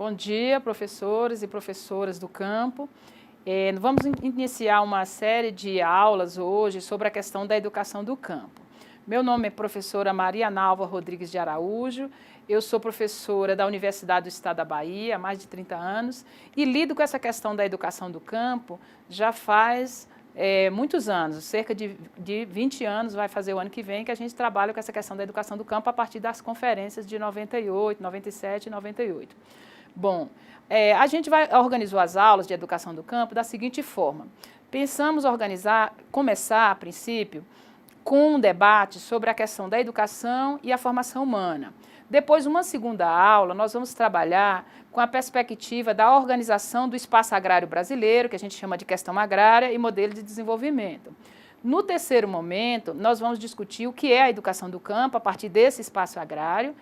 Bom dia, professores e professoras do campo. Vamos iniciar uma série de aulas hoje sobre a questão da educação do campo. Meu nome é professora Maria Nalva Rodrigues de Araújo, eu sou professora da Universidade do Estado da Bahia há mais de 30 anos e lido com essa questão da educação do campo já faz muitos anos, cerca de 20 anos, vai fazer o ano que vem, que a gente trabalha com essa questão da educação do campo a partir das conferências de 98, 97 e 98. Bom, a gente organizar as aulas de educação do campo da seguinte forma. Pensamos começar, a princípio, com um debate sobre a questão da educação e a formação humana. Depois, uma segunda aula, nós vamos trabalhar com a perspectiva da organização do espaço agrário brasileiro, que a gente chama de questão agrária e modelo de desenvolvimento. No terceiro momento, nós vamos discutir o que é a educação do campo a partir desse espaço agrário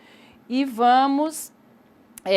e vamos,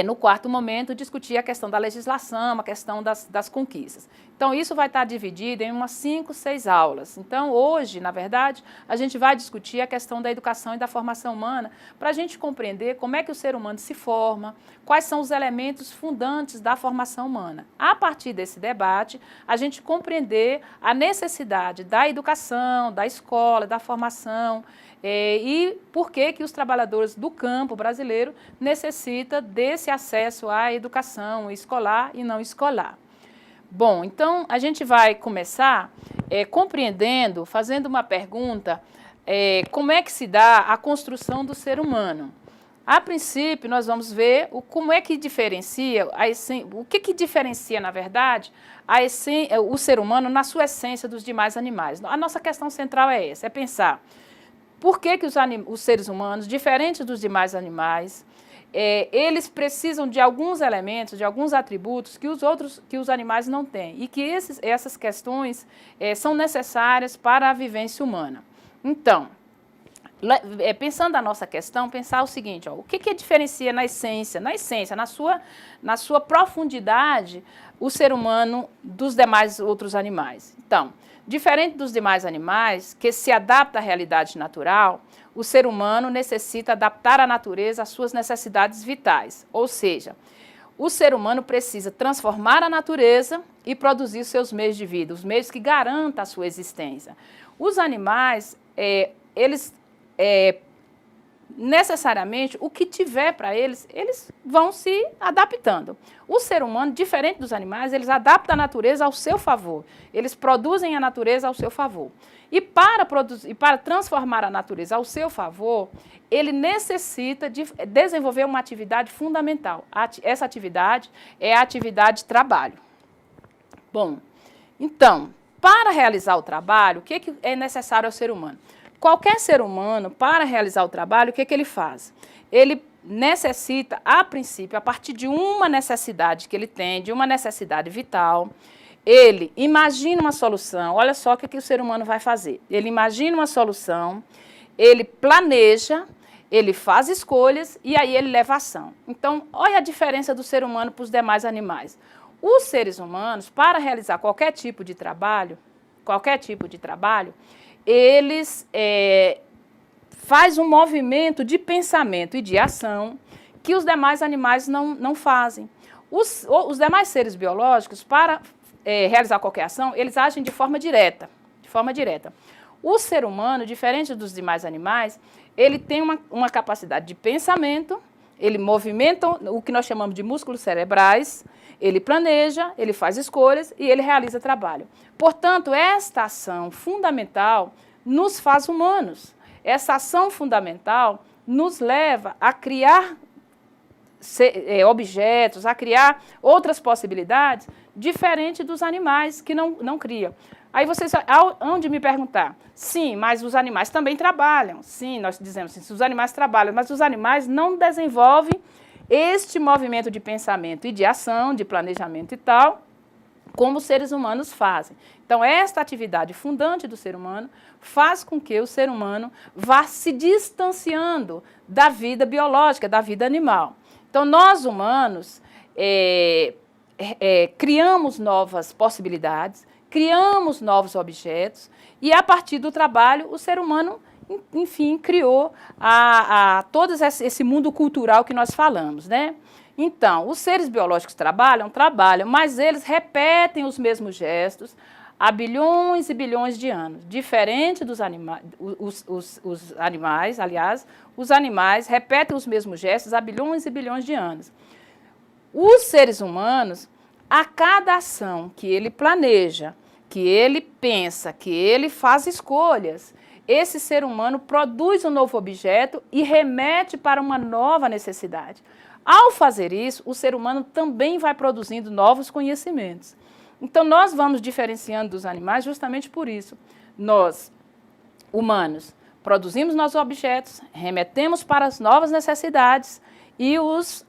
no quarto momento, discutir a questão da legislação, a questão das conquistas. Então, isso vai estar dividido em umas 5, 6 aulas. Então, hoje, na verdade, a gente vai discutir a questão da educação e da formação humana para a gente compreender como é que o ser humano se forma, quais são os elementos fundantes da formação humana. A partir desse debate, a gente compreender a necessidade da educação, da escola, da formação, e por que os trabalhadores do campo brasileiro necessitam desse acesso à educação escolar e não escolar. Bom, então a gente vai começar compreendendo, fazendo uma pergunta, como é que se dá a construção do ser humano. A princípio, nós vamos ver como é que diferencia, o que diferencia, na verdade, o ser humano na sua essência dos demais animais. A nossa questão central é essa, é pensar por que os seres humanos, diferentes dos demais animais, eles precisam de alguns elementos, de alguns atributos que os animais não têm e que essas questões são necessárias para a vivência humana. Então, pensando a nossa questão, pensar o seguinte, o que diferencia na essência, na sua profundidade, o ser humano dos demais outros animais. Então, diferente dos demais animais, que se adapta à realidade natural, o ser humano necessita adaptar a natureza às suas necessidades vitais. Ou seja, o ser humano precisa transformar a natureza e produzir seus meios de vida, os meios que garantam a sua existência. Os animais, eles necessariamente, o que tiver para eles, eles vão se adaptando. O ser humano, diferente dos animais, eles adaptam a natureza ao seu favor. Eles produzem a natureza ao seu favor. E para transformar a natureza ao seu favor, ele necessita de desenvolver uma atividade fundamental. Essa atividade é a atividade de trabalho. Bom, então, para realizar o trabalho, o que é necessário ao ser humano? Qualquer ser humano, para realizar o trabalho, o que ele faz? Ele necessita, a princípio, a partir de uma necessidade que ele tem, de uma necessidade vital, ele imagina uma solução. Olha só o que o ser humano vai fazer. Ele imagina uma solução, ele planeja, ele faz escolhas e aí ele leva ação. Então, olha a diferença do ser humano para os demais animais. Os seres humanos, para realizar qualquer tipo de trabalho, eles fazem um movimento de pensamento e de ação que os demais animais não fazem. Os demais seres biológicos, para realizar qualquer ação, eles agem de forma direta. O ser humano, diferente dos demais animais, ele tem uma capacidade de pensamento, ele movimenta o que nós chamamos de músculos cerebrais, ele planeja, ele faz escolhas e ele realiza trabalho. Portanto, esta ação fundamental nos faz humanos. Essa ação fundamental nos leva a criar objetos, a criar outras possibilidades diferentes dos animais que não criam. Aí vocês hão de me perguntar, sim, mas os animais também trabalham. Sim, nós dizemos assim, os animais trabalham, mas os animais não desenvolvem este movimento de pensamento e de ação, de planejamento e tal, como os seres humanos fazem. Então, esta atividade fundante do ser humano faz com que o ser humano vá se distanciando da vida biológica, da vida animal. Então, nós humanos criamos novas possibilidades, criamos novos objetos e, a partir do trabalho, o ser humano, enfim, criou todo esse mundo cultural que nós falamos, né? Então, os seres biológicos trabalham, mas eles repetem os mesmos gestos há bilhões e bilhões de anos. Diferente dos animais, os animais, aliás, os animais repetem os mesmos gestos há bilhões e bilhões de anos. Os seres humanos, a cada ação que ele planeja, que ele pensa, que ele faz escolhas, esse ser humano produz um novo objeto e remete para uma nova necessidade. Ao fazer isso, o ser humano também vai produzindo novos conhecimentos. Então, nós vamos diferenciando dos animais justamente por isso. Nós, humanos, produzimos nossos objetos, remetemos para as novas necessidades e os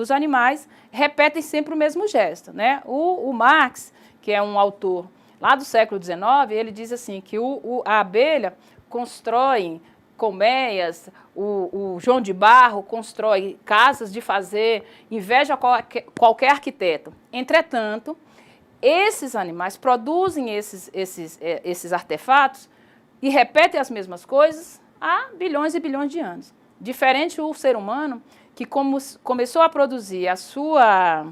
animais repetem sempre o mesmo gesto, né? O Marx, que é um autor lá do século XIX, ele diz assim, que a abelha constrói colmeias, o João de Barro constrói casas de fazer, inveja qualquer arquiteto. Entretanto, esses animais produzem esses artefatos e repetem as mesmas coisas há bilhões e bilhões de anos. Diferente o ser humano, que começou a produzir a sua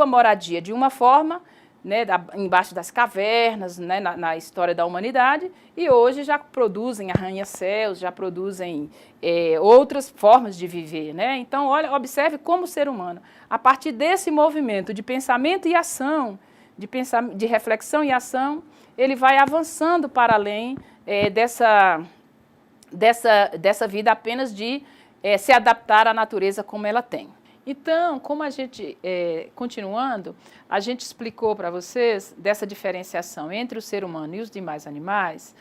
moradia de uma forma, né, embaixo das cavernas, né, na história da humanidade, e hoje já produzem arranha-céus, já produzem outras formas de viver, né? Então, olha, observe como o ser humano, a partir desse movimento de pensamento e ação, de reflexão e ação, ele vai avançando para além dessa vida apenas de se adaptar à natureza como ela tem. Então, como a gente, continuando, a gente explicou para vocês dessa diferenciação entre o ser humano e os demais animais,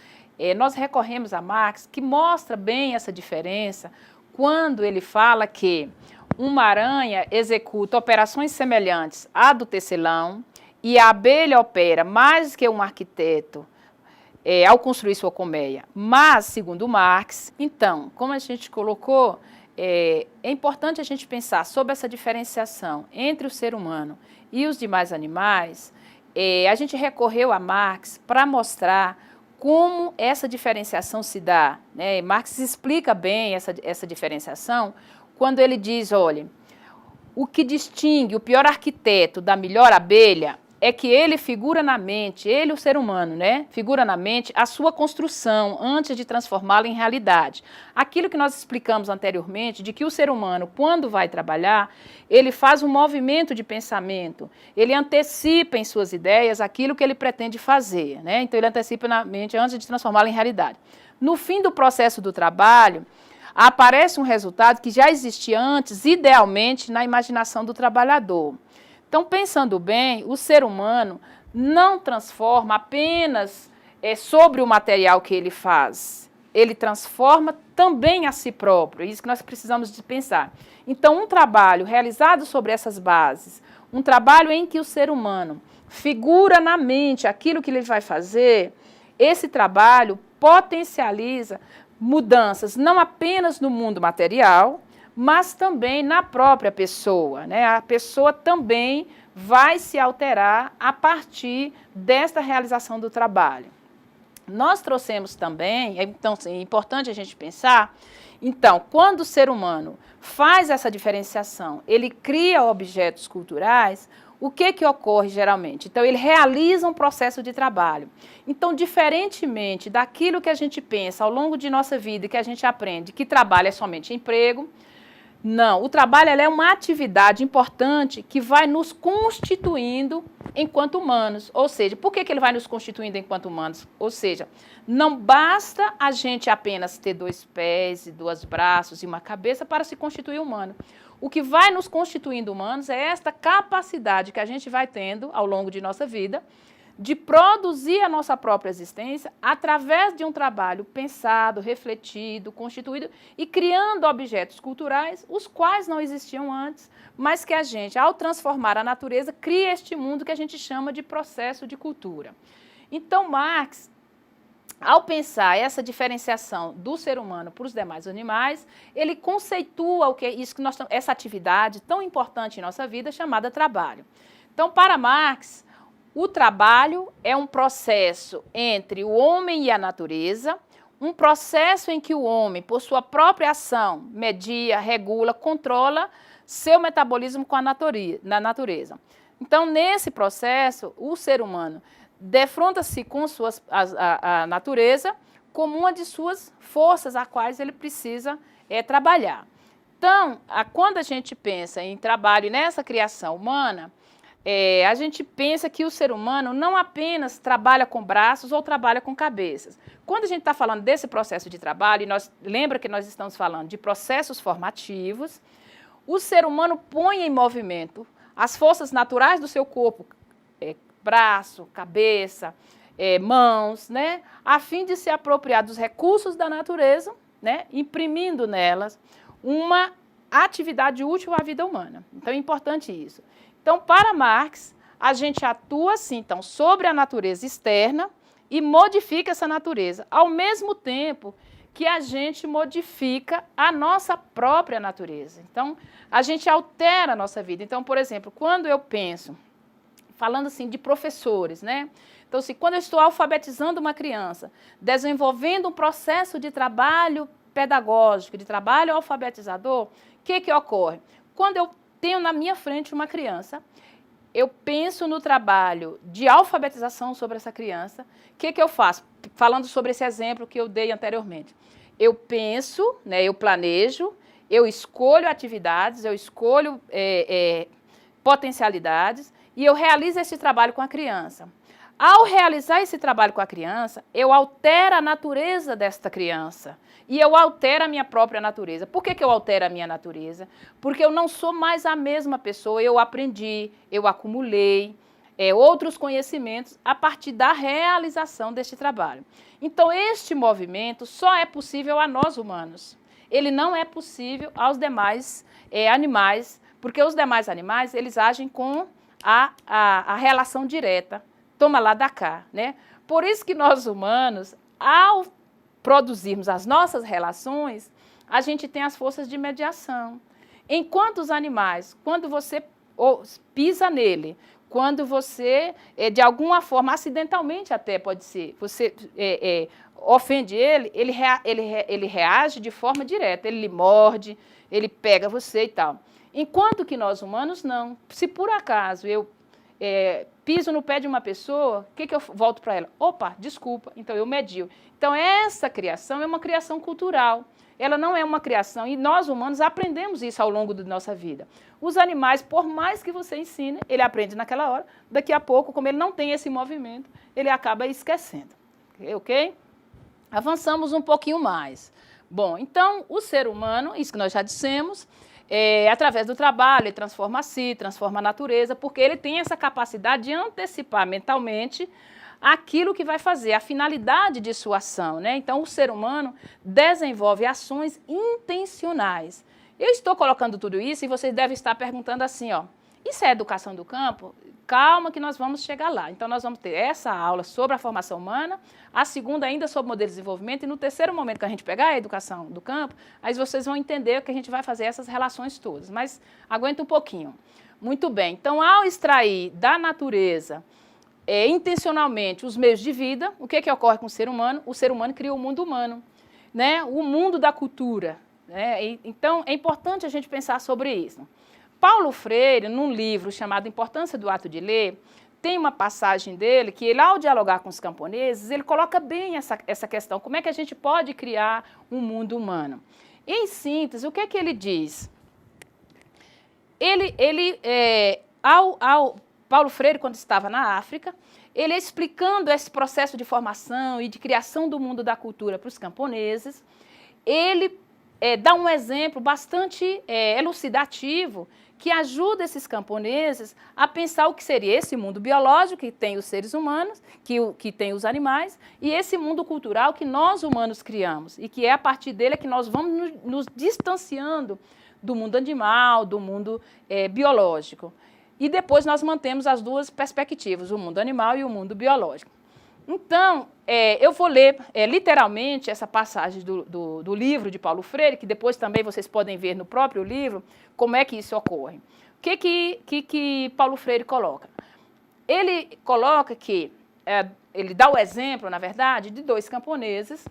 nós recorremos a Marx, que mostra bem essa diferença quando ele fala que uma aranha executa operações semelhantes à do tecelão e a abelha opera mais que um arquiteto ao construir sua colmeia. Mas, segundo Marx, então, como a gente colocou, é importante a gente pensar sobre essa diferenciação entre o ser humano e os demais animais. A gente recorreu a Marx para mostrar como essa diferenciação se dá, né? Marx explica bem essa diferenciação quando ele diz, olha, o que distingue o pior arquiteto da melhor abelha é que ele figura na mente, ele, o ser humano, né? Figura na mente a sua construção antes de transformá-la em realidade. Aquilo que nós explicamos anteriormente, de que o ser humano, quando vai trabalhar, ele faz um movimento de pensamento, ele antecipa em suas ideias aquilo que ele pretende fazer, né? Então, ele antecipa na mente antes de transformá-la em realidade. No fim do processo do trabalho, aparece um resultado que já existia antes, idealmente, na imaginação do trabalhador. Então, pensando bem, o ser humano não transforma apenas sobre o material que ele faz. Ele transforma também a si próprio. É isso que nós precisamos de pensar. Então, um trabalho realizado sobre essas bases, um trabalho em que o ser humano figura na mente aquilo que ele vai fazer, esse trabalho potencializa mudanças não apenas no mundo material, mas também na própria pessoa, né? A pessoa também vai se alterar a partir desta realização do trabalho. Nós trouxemos também, então é importante a gente pensar, então, quando o ser humano faz essa diferenciação, ele cria objetos culturais, o que ocorre geralmente? Então, ele realiza um processo de trabalho. Então, diferentemente daquilo que a gente pensa ao longo de nossa vida e que a gente aprende, que trabalho é somente emprego, não, o trabalho é uma atividade importante que vai nos constituindo enquanto humanos. Ou seja, por que ele vai nos constituindo enquanto humanos? Ou seja, não basta a gente apenas ter 2 pés, 2 braços e uma cabeça para se constituir humano. O que vai nos constituindo humanos é esta capacidade que a gente vai tendo ao longo de nossa vida de produzir a nossa própria existência através de um trabalho pensado, refletido, constituído e criando objetos culturais, os quais não existiam antes, mas que a gente, ao transformar a natureza, cria este mundo que a gente chama de processo de cultura. Então, Marx, ao pensar essa diferenciação do ser humano para os demais animais, ele conceitua o que é isso que essa atividade tão importante em nossa vida chamada trabalho. Então, para Marx, o trabalho é um processo entre o homem e a natureza, um processo em que o homem, por sua própria ação, media, regula, controla seu metabolismo com na natureza. Então, nesse processo, o ser humano defronta-se com a natureza como uma de suas forças, a quais ele precisa trabalhar. Então, quando a gente pensa em trabalho nessa criação humana, a gente pensa que o ser humano não apenas trabalha com braços ou trabalha com cabeças. Quando a gente está falando desse processo de trabalho, e lembra que nós estamos falando de processos formativos, o ser humano põe em movimento as forças naturais do seu corpo, braço, cabeça, mãos, né, a fim de se apropriar dos recursos da natureza, né, imprimindo nelas uma atividade útil à vida humana. Então, é importante isso. Então, para Marx, a gente atua, assim, então, sobre a natureza externa e modifica essa natureza, ao mesmo tempo que a gente modifica a nossa própria natureza. Então, a gente altera a nossa vida. Então, por exemplo, quando eu penso, falando assim de professores, né? Então, assim, quando eu estou alfabetizando uma criança, desenvolvendo um processo de trabalho pedagógico, de trabalho alfabetizador, o que ocorre? Quando eu tenho na minha frente uma criança, eu penso no trabalho de alfabetização sobre essa criança, o que eu faço? Falando sobre esse exemplo que eu dei anteriormente. Eu penso, né, eu planejo, eu escolho atividades, eu escolho potencialidades e eu realizo esse trabalho com a criança. Ao realizar esse trabalho com a criança, eu altero a natureza desta criança e eu altero a minha própria natureza. Por que eu altero a minha natureza? Porque eu não sou mais a mesma pessoa, eu aprendi, eu acumulei outros conhecimentos a partir da realização deste trabalho. Então, este movimento só é possível a nós humanos. Ele não é possível aos demais animais, porque os demais animais, eles agem com a relação direta. Toma lá, dá cá, né? Por isso que nós humanos, ao produzirmos as nossas relações, a gente tem as forças de mediação. Enquanto os animais, quando você pisa nele, quando você, de alguma forma, acidentalmente até pode ser, você ofende ele, ele reage de forma direta, ele lhe morde, ele pega você e tal. Enquanto que nós humanos não. Se por acaso eu piso no pé de uma pessoa, o que eu volto para ela? Opa, desculpa, então eu medio. Então essa criação é uma criação cultural, ela não é uma criação, e nós humanos aprendemos isso ao longo da nossa vida. Os animais, por mais que você ensine, ele aprende naquela hora, daqui a pouco, como ele não tem esse movimento, ele acaba esquecendo, ok? Avançamos um pouquinho mais. Bom, então o ser humano, isso que nós já dissemos, através do trabalho, ele transforma a si, transforma a natureza, porque ele tem essa capacidade de antecipar mentalmente aquilo que vai fazer, a finalidade de sua ação, né? Então, o ser humano desenvolve ações intencionais. Eu estou colocando tudo isso e vocês devem estar perguntando assim, ó, isso é educação do campo? Calma que nós vamos chegar lá. Então, nós vamos ter essa aula sobre a formação humana, a segunda ainda sobre modelo de desenvolvimento, e no terceiro momento que a gente pegar a educação do campo, aí vocês vão entender que a gente vai fazer essas relações todas. Mas aguenta um pouquinho. Muito bem. Então, ao extrair da natureza intencionalmente os meios de vida, o que ocorre com o ser humano? O ser humano cria o mundo humano, né? O mundo da cultura. Né? Então, é importante a gente pensar sobre isso. Paulo Freire, num livro chamado Importância do Ato de Ler, tem uma passagem dele que ele, ao dialogar com os camponeses, ele coloca bem essa questão, como é que a gente pode criar um mundo humano. Em síntese, o que é que ele diz? Paulo Freire, quando estava na África, ele explicando esse processo de formação e de criação do mundo da cultura para os camponeses, ele dá um exemplo bastante elucidativo que ajuda esses camponeses a pensar o que seria esse mundo biológico que tem os seres humanos, que tem os animais, e esse mundo cultural que nós humanos criamos, e que é a partir dele que nós vamos nos distanciando do mundo animal, do mundo biológico. E depois nós mantemos as duas perspectivas, o mundo animal e o mundo biológico. Então, eu vou ler literalmente essa passagem do livro de Paulo Freire, que depois também vocês podem ver no próprio livro, como é que isso ocorre. O que Paulo Freire coloca? Ele coloca que, ele dá o exemplo, na verdade, de dois camponeses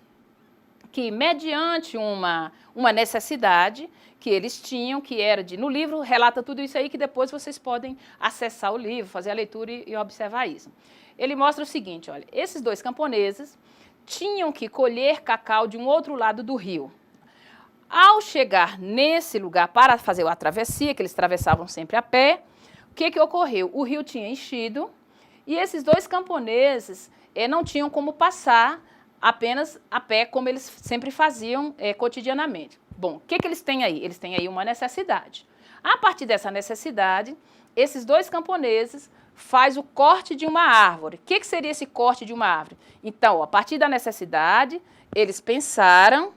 que, mediante uma necessidade que eles tinham, que era no livro relata tudo isso aí, que depois vocês podem acessar o livro, fazer a leitura e observar isso. Ele mostra o seguinte, olha, esses 2 camponeses tinham que colher cacau de um outro lado do rio. Ao chegar nesse lugar para fazer a travessia, que eles atravessavam sempre a pé, o que ocorreu? O rio tinha enchido e esses 2 camponeses não tinham como passar apenas a pé, como eles sempre faziam cotidianamente. Bom, o que eles têm aí? Eles têm aí uma necessidade. A partir dessa necessidade, esses 2 camponeses faz o corte de uma árvore. O que seria esse corte de uma árvore? Então, a partir da necessidade, eles pensaram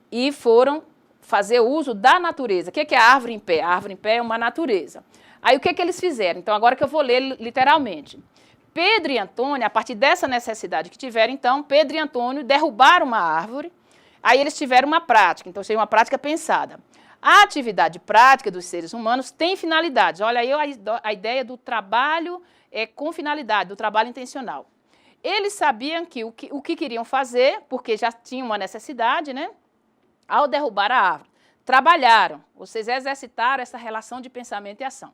e foram fazer uso da natureza. O que é a árvore em pé? A árvore em pé é uma natureza. Aí, o que eles fizeram? Então, agora que eu vou ler literalmente. Pedro e Antônio, a partir dessa necessidade que tiveram, então, Pedro e Antônio derrubaram uma árvore, aí eles tiveram uma prática, então seria uma prática pensada. A atividade prática dos seres humanos tem finalidades. Olha aí a ideia do trabalho com finalidade, do trabalho intencional. Eles sabiam que o que queriam fazer, porque já tinham uma necessidade, né? Ao derrubar a árvore, trabalharam, ou seja, exercitaram essa relação de pensamento e ação.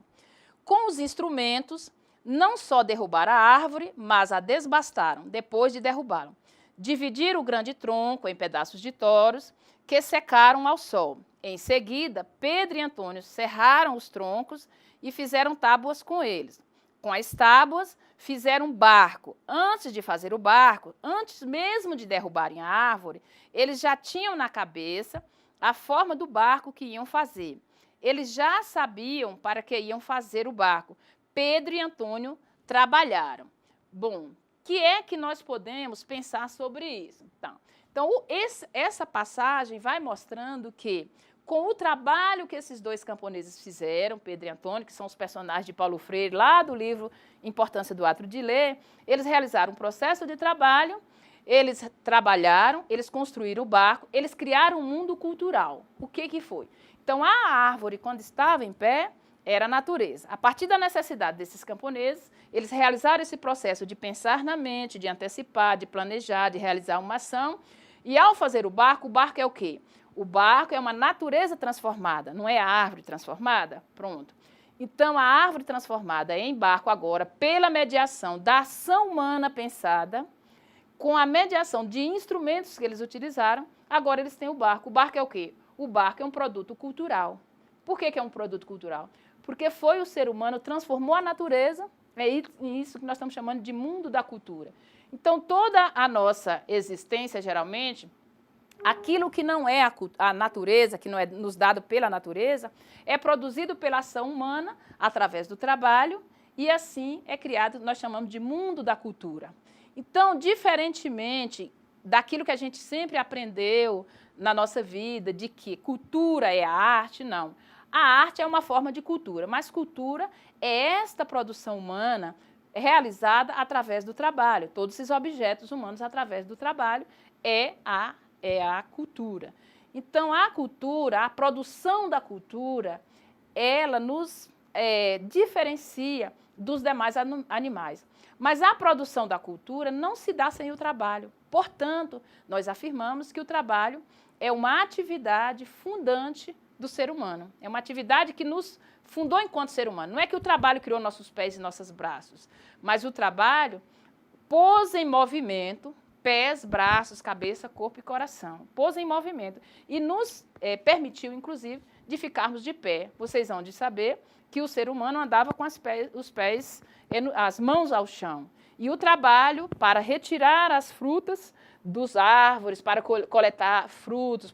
Com os instrumentos, não só derrubaram a árvore, mas a desbastaram, depois de derrubá-la. Dividiram o grande tronco em pedaços de toros, que secaram ao sol. Em seguida, Pedro e Antônio serraram os troncos e fizeram tábuas com eles. Com as tábuas, fizeram um barco. Antes de fazer o barco, antes mesmo de derrubarem a árvore, eles já tinham na cabeça a forma do barco que iam fazer. Eles já sabiam para que iam fazer o barco. Pedro e Antônio trabalharam. Bom, o que é que nós podemos pensar sobre isso? Então essa passagem vai mostrando que, com o trabalho que esses 2 camponeses fizeram, Pedro e Antônio, que são os personagens de Paulo Freire, lá do livro Importância do Ato de Ler, eles realizaram um processo de trabalho, eles trabalharam, eles construíram o barco, eles criaram um mundo cultural. O que foi? Então, a árvore, quando estava em pé, era a natureza. A partir da necessidade desses camponeses, eles realizaram esse processo de pensar na mente, de antecipar, de planejar, de realizar uma ação. E ao fazer o barco é o quê? O barco é uma natureza transformada, não é a árvore transformada? Pronto. Então, a árvore transformada em barco agora, pela mediação da ação humana pensada, com a mediação de instrumentos que eles utilizaram, agora eles têm o barco. O barco é o quê? O barco é um produto cultural. Por que é um produto cultural? Porque foi o ser humano que transformou a natureza, é isso que nós estamos chamando de mundo da cultura. Então, toda a nossa existência, geralmente, aquilo que não é a natureza, que não é nos dado pela natureza, é produzido pela ação humana, através do trabalho, e assim é criado, nós chamamos de mundo da cultura. Então, diferentemente daquilo que a gente sempre aprendeu na nossa vida, de que cultura é a arte, não. A arte é uma forma de cultura, mas cultura é esta produção humana realizada através do trabalho. Todos esses objetos humanos, através do trabalho, é a cultura. Então, a cultura, a produção da cultura, ela nos diferencia dos demais animais. Mas a produção da cultura não se dá sem o trabalho. Portanto, nós afirmamos que o trabalho é uma atividade fundante do ser humano. É uma atividade que nos fundou enquanto ser humano. Não é que o trabalho criou nossos pés e nossos braços, mas o trabalho pôs em movimento pés, braços, cabeça, corpo e coração. Pôs em movimento e nos permitiu, inclusive, de ficarmos de pé. Vocês vão de saber que o ser humano andava com as mãos ao chão. E o trabalho para retirar as frutas dos árvores, para coletar frutos,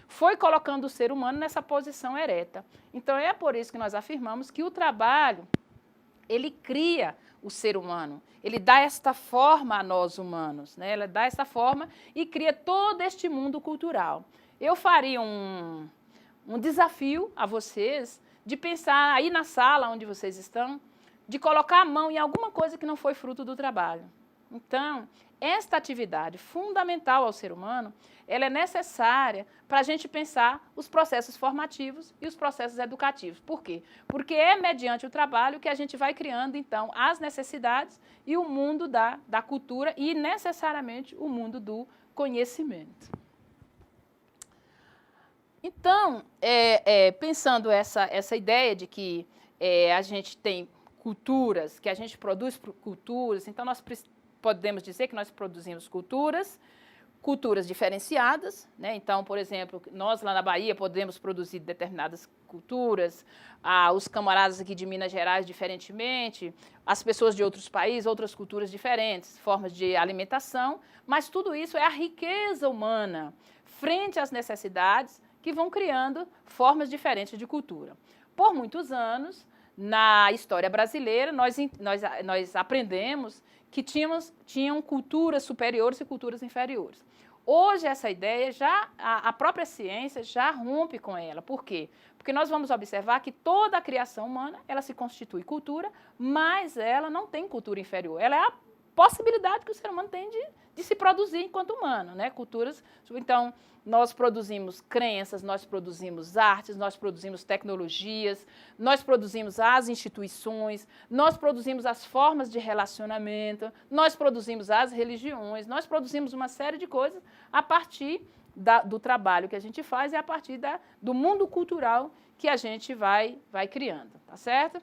foi colocando o ser humano nessa posição ereta. Então, é por isso que nós afirmamos que o trabalho, ele cria o ser humano, ele dá esta forma a nós humanos, né? Ele dá essa forma e cria todo este mundo cultural. Eu faria um desafio a vocês de pensar aí na sala onde vocês estão, de colocar a mão em alguma coisa que não foi fruto do trabalho. Então, esta atividade fundamental ao ser humano, ela é necessária para a gente pensar os processos formativos e os processos educativos. Por quê? Porque é mediante o trabalho que a gente vai criando, então, as necessidades e o mundo da cultura e, necessariamente, o mundo do conhecimento. Então, pensando essa ideia de que a gente tem culturas, que a gente produz culturas, então nós podemos dizer que nós produzimos culturas diferenciadas, né? Então, por exemplo, nós lá na Bahia podemos produzir determinadas culturas, os camaradas aqui de Minas Gerais diferentemente, as pessoas de outros países, outras culturas diferentes, formas de alimentação, mas tudo isso é a riqueza humana frente às necessidades que vão criando formas diferentes de cultura. Por muitos anos, na história brasileira, nós aprendemos que tinham culturas superiores e culturas inferiores. Hoje, essa ideia, a própria ciência já rompe com ela. Por quê? Porque nós vamos observar que toda a criação humana, ela se constitui cultura, mas ela não tem cultura inferior. Ela é a possibilidade que o ser humano tem de se produzir enquanto humano, né? Culturas. Então, nós produzimos crenças, nós produzimos artes, nós produzimos tecnologias, nós produzimos as instituições, nós produzimos as formas de relacionamento, nós produzimos as religiões, nós produzimos uma série de coisas a partir do trabalho que a gente faz e a partir do mundo cultural que a gente vai criando, tá certo?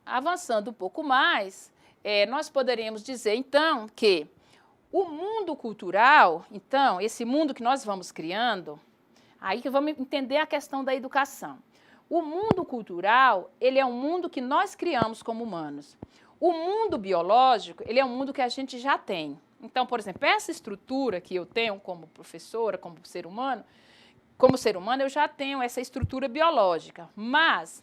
Avançando um pouco mais, nós poderíamos dizer, então, que o mundo cultural, então, esse mundo que nós vamos criando, aí que vamos entender a questão da educação. O mundo cultural, ele é um mundo que nós criamos como humanos. O mundo biológico, ele é um mundo que a gente já tem. Então, por exemplo, essa estrutura que eu tenho como professora, como ser humano eu já tenho essa estrutura biológica. Mas,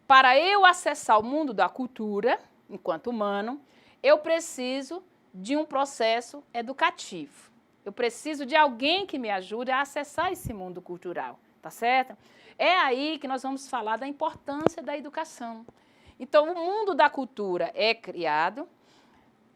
para eu acessar o mundo da cultura, enquanto humano, eu preciso de um processo educativo. Eu preciso de alguém que me ajude a acessar esse mundo cultural, tá certo? É aí que nós vamos falar da importância da educação. Então, o mundo da cultura é criado,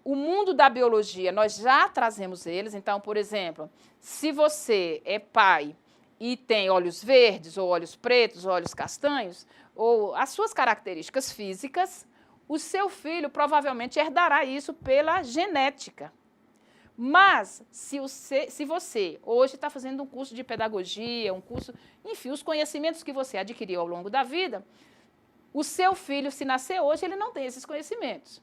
o mundo da biologia, nós já trazemos eles. Então, por exemplo, se você é pai e tem olhos verdes, ou olhos pretos, ou olhos castanhos, ou as suas características físicas, o seu filho provavelmente herdará isso pela genética. Mas, se você hoje está fazendo um curso de pedagogia, enfim, os conhecimentos que você adquiriu ao longo da vida, o seu filho, se nascer hoje, ele não tem esses conhecimentos.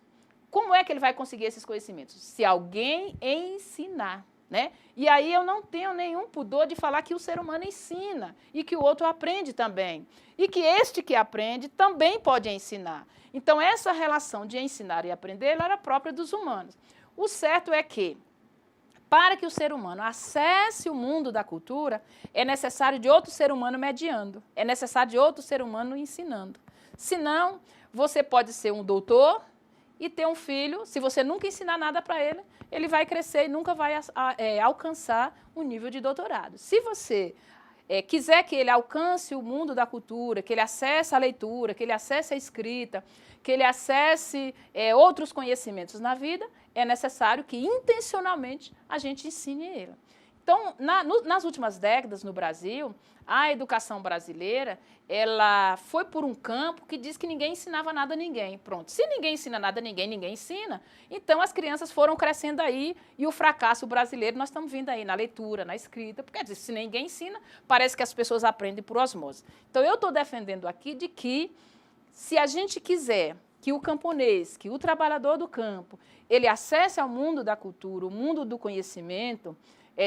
Como é que ele vai conseguir esses conhecimentos? Se alguém ensinar, né? E aí eu não tenho nenhum pudor de falar que o ser humano ensina e que o outro aprende também. E que este que aprende também pode ensinar. Então, essa relação de ensinar e aprender, ela era própria dos humanos. O certo é que, para que o ser humano acesse o mundo da cultura, é necessário de outro ser humano mediando, é necessário de outro ser humano ensinando. Senão, você pode ser um doutor e ter um filho, se você nunca ensinar nada para ele, ele vai crescer e nunca vai alcançar um nível de doutorado. Se você quiser que ele alcance o mundo da cultura, que ele acesse a leitura, que ele acesse a escrita, que ele acesse outros conhecimentos na vida, é necessário que intencionalmente a gente ensine ele. Então, nas últimas décadas no Brasil, a educação brasileira, ela foi por um campo que diz que ninguém ensinava nada a ninguém. Pronto, se ninguém ensina nada a ninguém, ninguém ensina, então as crianças foram crescendo aí e o fracasso brasileiro nós estamos vindo aí na leitura, na escrita, porque se ninguém ensina, parece que as pessoas aprendem por osmose. Então, eu estou defendendo aqui de que, se a gente quiser que o camponês, que o trabalhador do campo, ele acesse ao mundo da cultura, o mundo do conhecimento,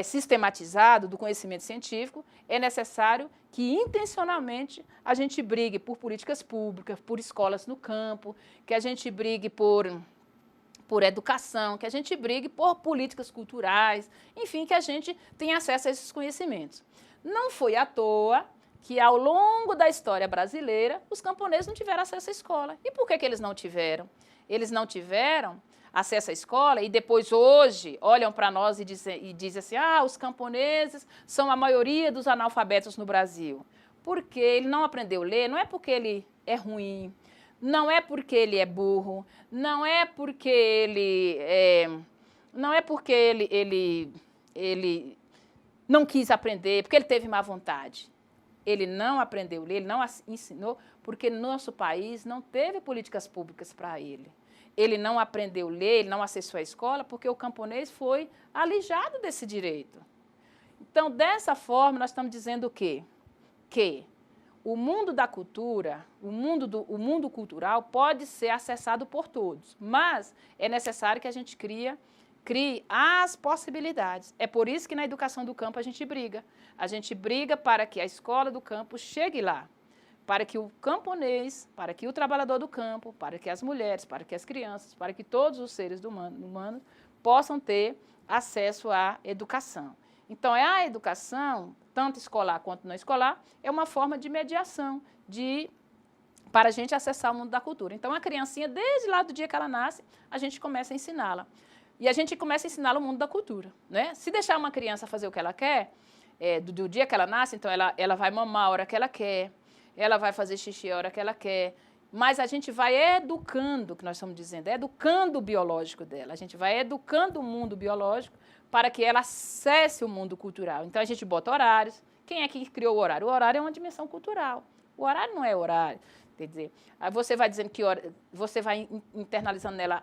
sistematizado, do conhecimento científico, é necessário que intencionalmente a gente brigue por políticas públicas, por escolas no campo, que a gente brigue por educação, que a gente brigue por políticas culturais, enfim, que a gente tenha acesso a esses conhecimentos. Não foi à toa que, ao longo da história brasileira, os camponeses não tiveram acesso à escola. E por que eles não tiveram? Eles não tiveram acesso à escola e depois hoje olham para nós e dizem assim, os camponeses são a maioria dos analfabetos no Brasil. Porque ele não aprendeu a ler, não é porque ele é ruim, não é porque ele é burro, não é porque ele não quis aprender, porque ele teve má vontade. Ele não aprendeu a ler, ele não ensinou, porque no nosso país não teve políticas públicas para ele. Ele não aprendeu a ler, ele não acessou a escola, porque o camponês foi alijado desse direito. Então, dessa forma, nós estamos dizendo o quê? Que o mundo da cultura, o mundo cultural pode ser acessado por todos, mas é necessário que a gente crie as possibilidades. É por isso que na educação do campo a gente briga. A gente briga para que a escola do campo chegue lá, para que o camponês, para que o trabalhador do campo, para que as mulheres, para que as crianças, para que todos os seres humanos possam ter acesso à educação. Então, a educação, tanto escolar quanto não escolar, é uma forma de mediação, para a gente acessar o mundo da cultura. Então, a criancinha, desde lá do dia que ela nasce, a gente começa a ensiná-la. E a gente começa a ensiná-la o mundo da cultura, né? Se deixar uma criança fazer o que ela quer, do dia que ela nasce, então ela vai mamar a hora que ela quer, ela vai fazer xixi a hora que ela quer, mas a gente vai educando, que nós estamos dizendo, educando o biológico dela, a gente vai educando o mundo biológico para que ela acesse o mundo cultural. Então, a gente bota horários. Quem é que criou o horário? O horário é uma dimensão cultural. O horário não é horário. Quer dizer, aí você vai dizendo que você vai internalizando nela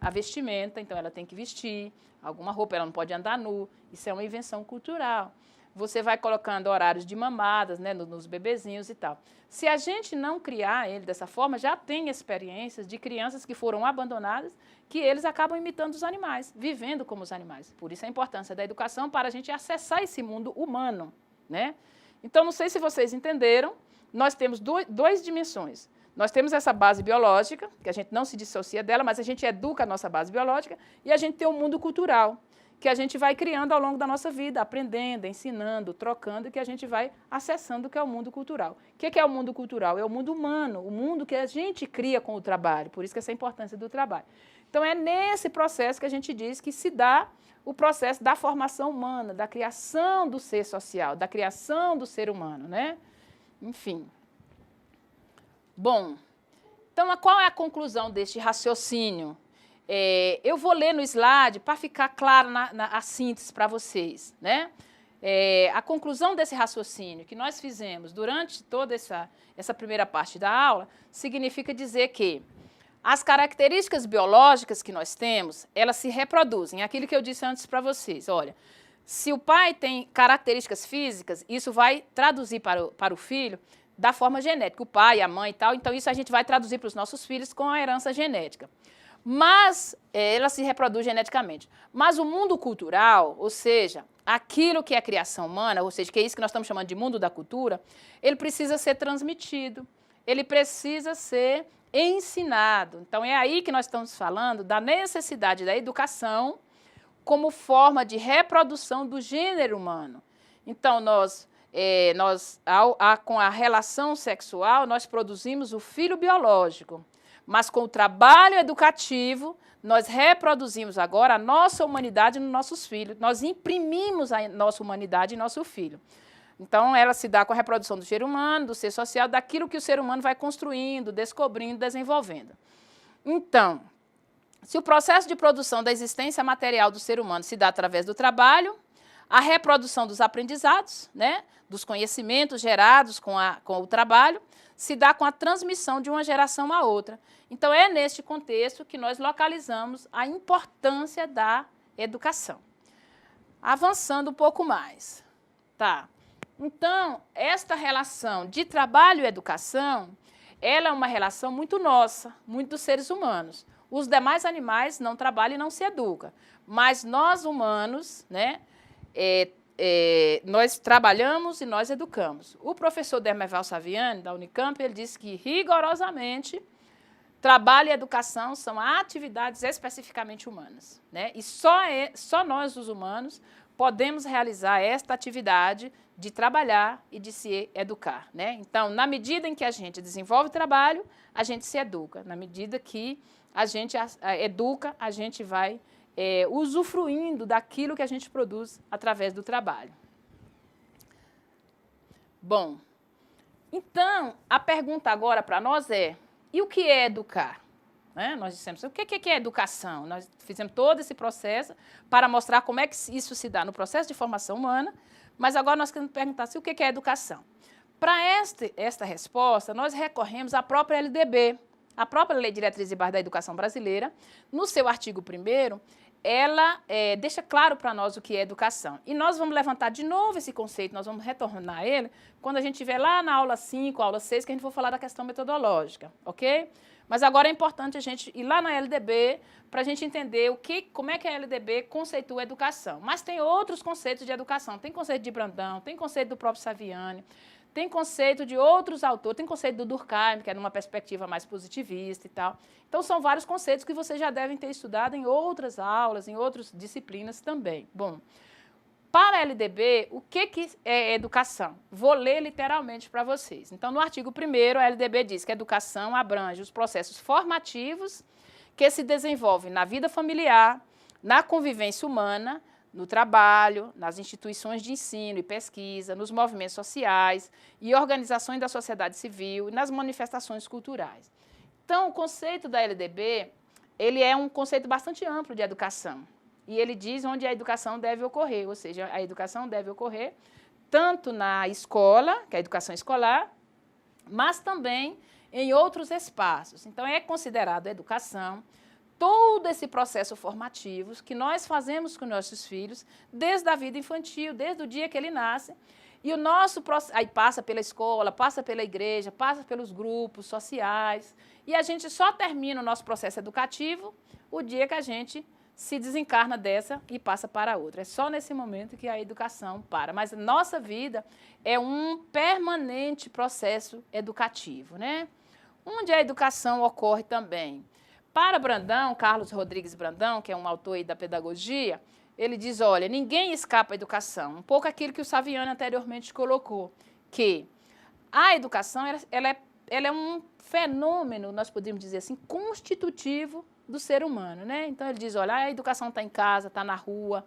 a vestimenta, então ela tem que vestir alguma roupa, ela não pode andar nu. Isso é uma invenção cultural. Você vai colocando horários de mamadas, né, nos bebezinhos e tal. Se a gente não criar ele dessa forma, já tem experiências de crianças que foram abandonadas, que eles acabam imitando os animais, vivendo como os animais. Por isso a importância da educação para a gente acessar esse mundo humano, né? Então, não sei se vocês entenderam, nós temos duas dimensões. Nós temos essa base biológica, que a gente não se dissocia dela, mas a gente educa a nossa base biológica, e a gente tem o mundo cultural, que a gente vai criando ao longo da nossa vida, aprendendo, ensinando, trocando, e que a gente vai acessando o que é o mundo cultural. O que é o mundo cultural? É o mundo humano, o mundo que a gente cria com o trabalho, por isso que essa é a importância do trabalho. Então, é nesse processo que a gente diz que se dá o processo da formação humana, da criação do ser social, da criação do ser humano, né? Enfim. Bom, então, qual é a conclusão deste raciocínio? Eu vou ler no slide para ficar claro a síntese para vocês, né? A conclusão desse raciocínio que nós fizemos durante toda essa primeira parte da aula significa dizer que as características biológicas que nós temos, elas se reproduzem. Aquilo que eu disse antes para vocês, olha, se o pai tem características físicas, isso vai traduzir para o filho da forma genética, o pai, a mãe e tal, então isso a gente vai traduzir para os nossos filhos com a herança genética. Mas ela se reproduz geneticamente. Mas o mundo cultural, ou seja, aquilo que é a criação humana, ou seja, que é isso que nós estamos chamando de mundo da cultura, ele precisa ser transmitido, ele precisa ser ensinado. Então, é aí que nós estamos falando da necessidade da educação como forma de reprodução do gênero humano. Então, com a relação sexual, nós produzimos o filho biológico. Mas com o trabalho educativo, nós reproduzimos agora a nossa humanidade nos nossos filhos. Nós imprimimos a nossa humanidade em nosso filho. Então, ela se dá com a reprodução do ser humano, do ser social, daquilo que o ser humano vai construindo, descobrindo, desenvolvendo. Então, se o processo de produção da existência material do ser humano se dá através do trabalho, a reprodução dos aprendizados, né, dos conhecimentos gerados com o trabalho, se dá com a transmissão de uma geração a outra. Então, é neste contexto que nós localizamos a importância da educação. Avançando um pouco mais. Tá. Então, esta relação de trabalho e educação, ela é uma relação muito nossa, muito dos seres humanos. Os demais animais não trabalham e não se educam. Mas nós, humanos, né, nós trabalhamos e nós educamos. O professor Demerval Saviani, da Unicamp, ele disse que, rigorosamente, trabalho e educação são atividades especificamente humanas, né? E só nós, os humanos, podemos realizar esta atividade de trabalhar e de se educar, né? Então, na medida em que a gente desenvolve trabalho, a gente se educa. Na medida que a gente educa, a gente vai usufruindo daquilo que a gente produz através do trabalho. Bom, então, a pergunta agora para nós é, e o que é educar? Né? Nós dissemos, o que é educação? Nós fizemos todo esse processo para mostrar como é que isso se dá no processo de formação humana, mas agora nós queremos perguntar o que é educação. Para esta resposta, nós recorremos à própria LDB, a própria Lei de Diretrizes e Bases da Educação Brasileira, no seu artigo 1º, ela deixa claro para nós o que é educação. E nós vamos levantar de novo esse conceito, nós vamos retornar a ele quando a gente estiver lá na aula 5, aula 6, que a gente for falar da questão metodológica, ok? Mas agora é importante a gente ir lá na LDB para a gente entender como é que a LDB conceitua a educação. Mas tem outros conceitos de educação, tem conceito de Brandão, tem conceito do próprio Saviani, tem conceito de outros autores, tem conceito do Durkheim, que é numa perspectiva mais positivista e tal. Então, são vários conceitos que vocês já devem ter estudado em outras aulas, em outras disciplinas também. Bom, para a LDB, o que é educação? Vou ler literalmente para vocês. Então, no artigo 1º, a LDB diz que a educação abrange os processos formativos que se desenvolvem na vida familiar, na convivência humana, no trabalho, nas instituições de ensino e pesquisa, nos movimentos sociais e organizações da sociedade civil e nas manifestações culturais. Então, o conceito da LDB, ele é um conceito bastante amplo de educação. E ele diz onde a educação deve ocorrer, ou seja, a educação deve ocorrer tanto na escola, que é a educação escolar, mas também em outros espaços. Então, é considerado educação todo esse processo formativo que nós fazemos com nossos filhos, desde a vida infantil, desde o dia que ele nasce, e o nosso processo, aí passa pela escola, passa pela igreja, passa pelos grupos sociais, e a gente só termina o nosso processo educativo o dia que a gente se desencarna dessa e passa para outra. É só nesse momento que a educação para. Mas a nossa vida é um permanente processo educativo, né? Onde a educação ocorre também. Para Brandão, Carlos Rodrigues Brandão, que é um autor aí da pedagogia, ele diz, olha, ninguém escapa à educação. Um pouco aquilo que o Saviani anteriormente colocou, que a educação ela é um fenômeno, nós podemos dizer assim, constitutivo do ser humano, né? Então, ele diz, olha, a educação está em casa, está na rua,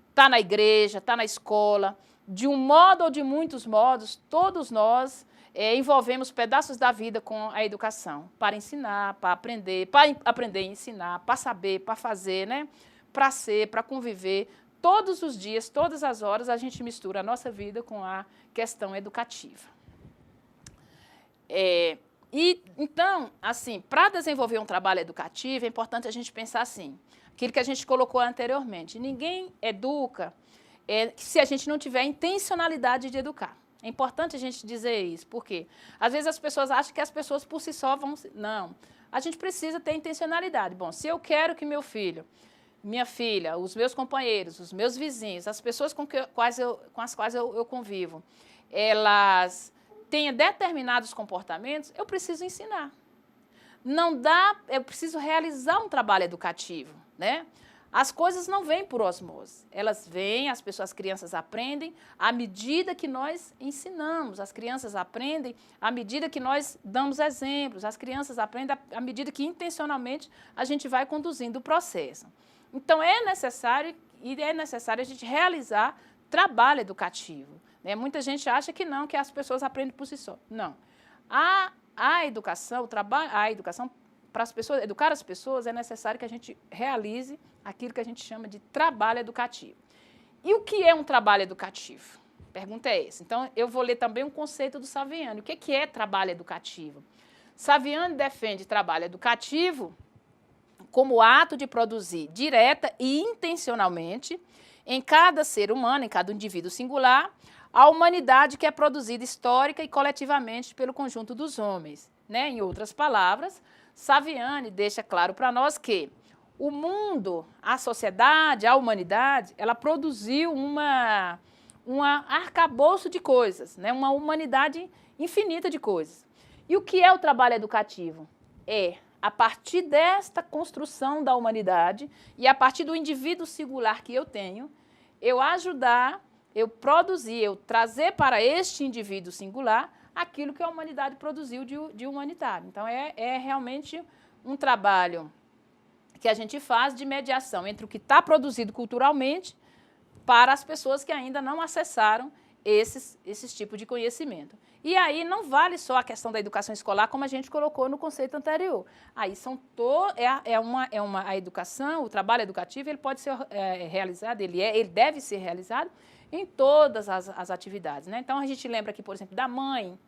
está na igreja, está na escola. De um modo ou de muitos modos, todos nós envolvemos pedaços da vida com a educação, para ensinar, para aprender e ensinar, para saber, para fazer, né? Para ser, para conviver. Todos os dias, todas as horas, a gente mistura a nossa vida com a questão educativa. Então, assim, para desenvolver um trabalho educativo, é importante a gente pensar assim, aquilo que a gente colocou anteriormente, ninguém educa se a gente não tiver intencionalidade de educar. É importante a gente dizer isso, porque às vezes as pessoas acham que as pessoas por si só vão... Não, a gente precisa ter intencionalidade. Bom, se eu quero que meu filho, minha filha, os meus companheiros, os meus vizinhos, as pessoas com as quais eu convivo, elas tenham determinados comportamentos, eu preciso ensinar. Não dá, eu preciso realizar um trabalho educativo, né? As coisas não vêm por osmose, elas vêm, as crianças aprendem à medida que nós ensinamos, as crianças aprendem à medida que nós damos exemplos, as crianças aprendem à medida que intencionalmente a gente vai conduzindo o processo. Então, é necessário a gente realizar trabalho educativo, né? Muita gente acha que não, que as pessoas aprendem por si só. Não. A educação, para as pessoas, educar as pessoas, é necessário que a gente realize aquilo que a gente chama de trabalho educativo. E o que é um trabalho educativo? A pergunta é essa. Então, eu vou ler também um conceito do Saviani. O que é trabalho educativo? Saviani defende trabalho educativo como ato de produzir direta e intencionalmente, em cada ser humano, em cada indivíduo singular, a humanidade que é produzida histórica e coletivamente pelo conjunto dos homens, né? Em outras palavras, Saviani deixa claro para nós que o mundo, a sociedade, a humanidade, ela produziu um arcabouço de coisas, né? Uma humanidade infinita de coisas. E o que é o trabalho educativo? É, a partir desta construção da humanidade e a partir do indivíduo singular que eu tenho, eu ajudar, eu produzir, eu trazer para este indivíduo singular aquilo que a humanidade produziu de humanitário. Então, é realmente um trabalho que a gente faz de mediação entre o que está produzido culturalmente para as pessoas que ainda não acessaram esses tipos de conhecimento. E aí não vale só a questão da educação escolar, como a gente colocou no conceito anterior. Aí a educação, o trabalho educativo, ele pode ser realizado, ele deve ser realizado em todas as atividades, né? Então, a gente lembra aqui, por exemplo, da mãe,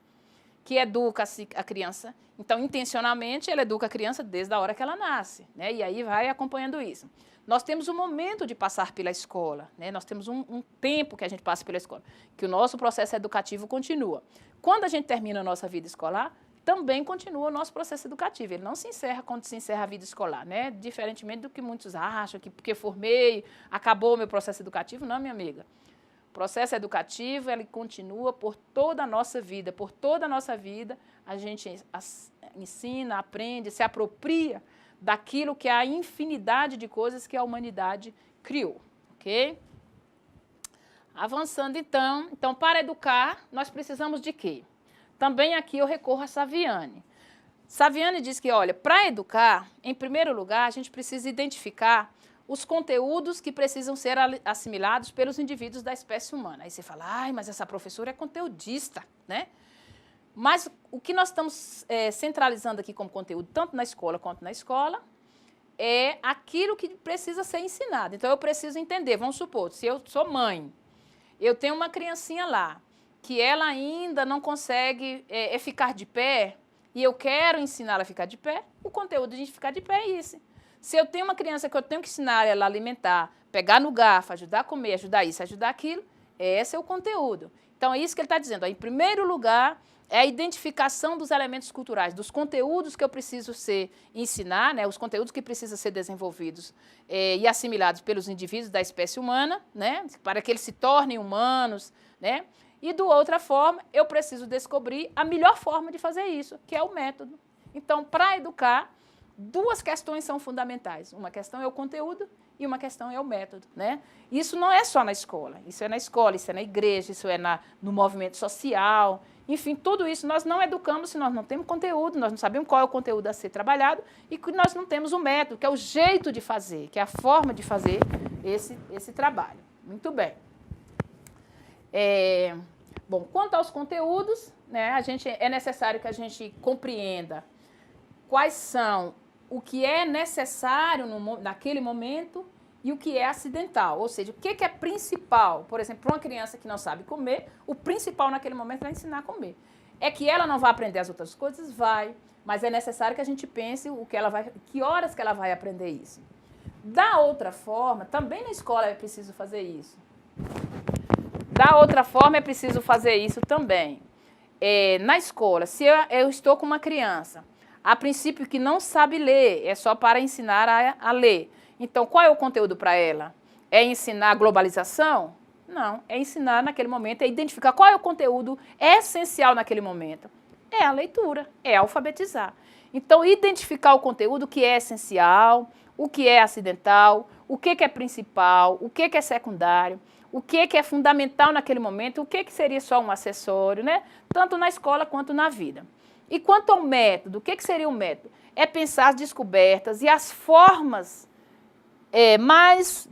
que educa a criança. Então, intencionalmente, ela educa a criança desde a hora que ela nasce, né? E aí vai acompanhando isso. Nós temos um momento de passar pela escola, né? Nós temos um tempo que a gente passa pela escola, que o nosso processo educativo continua. Quando a gente termina a nossa vida escolar, também continua o nosso processo educativo. Ele não se encerra quando se encerra a vida escolar, né? Diferentemente do que muitos acham, que porque formei, acabou o meu processo educativo. Não, minha amiga. O processo educativo, ele continua por toda a nossa vida. Por toda a nossa vida, a gente ensina, aprende, se apropria daquilo que é a infinidade de coisas que a humanidade criou, ok? Avançando, então, para educar, nós precisamos de quê? Também aqui eu recorro a Saviani. Saviani diz que, olha, para educar, em primeiro lugar, a gente precisa identificar os conteúdos que precisam ser assimilados pelos indivíduos da espécie humana. Aí você fala, ai, mas essa professora é conteudista, né? Mas o que nós estamos centralizando aqui como conteúdo, tanto na escola quanto na escola, é aquilo que precisa ser ensinado. Então, eu preciso entender, vamos supor, se eu sou mãe, eu tenho uma criancinha lá, que ela ainda não consegue ficar de pé, e eu quero ensinar ela a ficar de pé, o conteúdo de ficar de pé é esse. Se eu tenho uma criança que eu tenho que ensinar ela a alimentar, pegar no garfo, ajudar a comer, ajudar isso, ajudar aquilo, esse é o conteúdo. Então, é isso que ele está dizendo. Ó, em primeiro lugar, é a identificação dos elementos culturais, dos conteúdos que eu preciso ensinar, né, os conteúdos que precisam ser desenvolvidos e assimilados pelos indivíduos da espécie humana, né, para que eles se tornem humanos, né? E, de outra forma, eu preciso descobrir a melhor forma de fazer isso, que é o método. Então, para educar, duas questões são fundamentais. Uma questão é o conteúdo e uma questão é o método, né? Isso não é só na escola, isso é na escola, isso é na igreja, isso é no movimento social. Enfim, tudo isso nós não educamos se nós não temos conteúdo, nós não sabemos qual é o conteúdo a ser trabalhado e que nós não temos o método, que é o jeito de fazer, que é a forma de fazer esse trabalho. Muito bem. Bom, quanto aos conteúdos, né, é necessário que a gente compreenda quais são o que é necessário naquele momento e o que é acidental, ou seja, o que é principal. Por exemplo, para uma criança que não sabe comer, o principal naquele momento é ensinar a comer. É que ela não vai aprender as outras coisas? Vai, mas é necessário que a gente pense que horas que ela vai aprender isso. Da outra forma, também na escola é preciso fazer isso. Da outra forma, é preciso fazer isso também. Na escola, se eu estou com uma criança, a princípio que não sabe ler, é só para ensinar a ler. Então, qual é o conteúdo para ela? É ensinar a globalização? Não, é ensinar naquele momento, é identificar qual é o conteúdo essencial naquele momento. É a leitura, é alfabetizar. Então, identificar o conteúdo que é essencial, o que é acidental, o que é principal, o que é secundário, o que é fundamental naquele momento, o que seria só um acessório, né? Tanto na escola quanto na vida. E quanto ao método, o que seria o método? É pensar as descobertas e as formas mais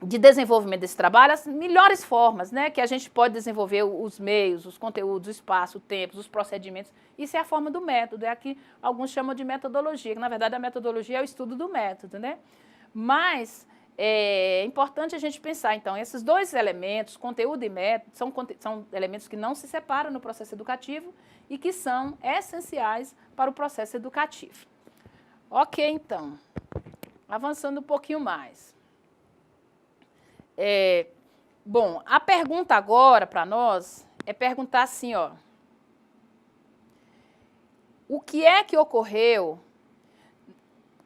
de desenvolvimento desse trabalho, as melhores formas, né, que a gente pode desenvolver os meios, os conteúdos, o espaço, o tempo, os procedimentos. Isso é a forma do método, é aqui alguns chamam de metodologia, que na verdade a metodologia é o estudo do método, né? Mas é importante a gente pensar, então, esses dois elementos, conteúdo e método, são elementos que não se separam no processo educativo e que são essenciais para o processo educativo. Ok, então, avançando um pouquinho mais. Bom, a pergunta agora para nós é perguntar assim, ó, o que é que ocorreu,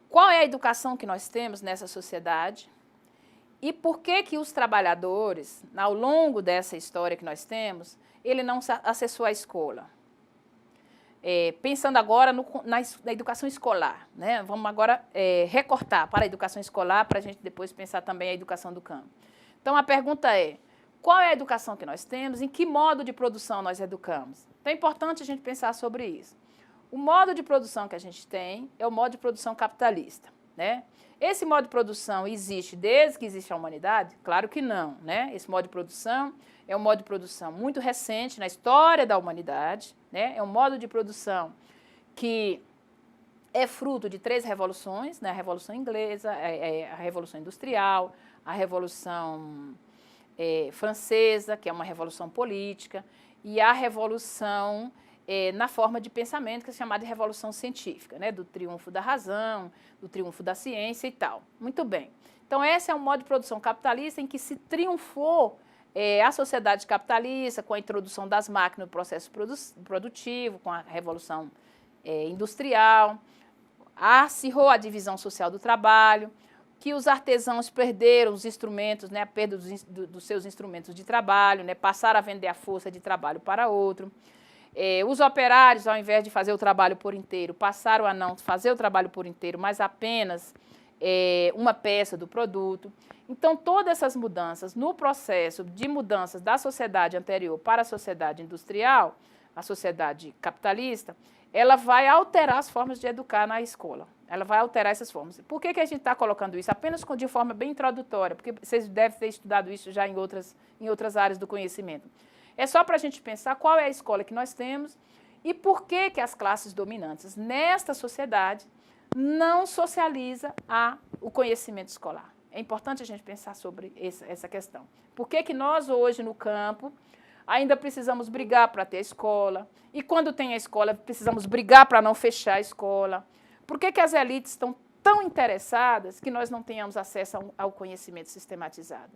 qual é a educação que nós temos nessa sociedade e por que os trabalhadores, ao longo dessa história que nós temos, ele não acessou a escola? Pensando agora na educação escolar, né? Vamos agora recortar para a educação escolar, para a gente depois pensar também a educação do campo. Então, a pergunta é, qual é a educação que nós temos, em que modo de produção nós educamos? Então, é importante a gente pensar sobre isso. O modo de produção que a gente tem é o modo de produção capitalista, né? Esse modo de produção existe desde que existe a humanidade? Claro que não, né? Esse modo de produção é um modo de produção muito recente na história da humanidade, né? É um modo de produção que é fruto de 3 revoluções, né? A Revolução Inglesa, a Revolução Industrial, a Revolução Francesa, que é uma revolução política, e a revolução na forma de pensamento, que é chamada de revolução científica, né? Do triunfo da razão, do triunfo da ciência e tal. Muito bem. Então, esse é um modo de produção capitalista em que se triunfou a sociedade capitalista com a introdução das máquinas no processo produtivo, com a revolução industrial, acirrou a divisão social do trabalho, que os artesãos perderam os instrumentos, né, a perda dos seus instrumentos de trabalho, né, passaram a vender a força de trabalho para outro. Os operários, ao invés de fazer o trabalho por inteiro, passaram a não fazer o trabalho por inteiro, mas apenas uma peça do produto. Então, todas essas mudanças no processo de mudanças da sociedade anterior para a sociedade industrial, a sociedade capitalista, ela vai alterar as formas de educar na escola. Ela vai alterar essas formas. Por que a gente está colocando isso? Apenas de forma bem introdutória, porque vocês devem ter estudado isso já em outras áreas do conhecimento. É só para a gente pensar qual é a escola que nós temos e por que as classes dominantes nesta sociedade não socializam o conhecimento escolar. É importante a gente pensar sobre essa questão. Por que nós hoje no campo ainda precisamos brigar para ter a escola? E quando tem a escola, precisamos brigar para não fechar a escola? Por que as elites estão tão interessadas que nós não tenhamos acesso ao conhecimento sistematizado?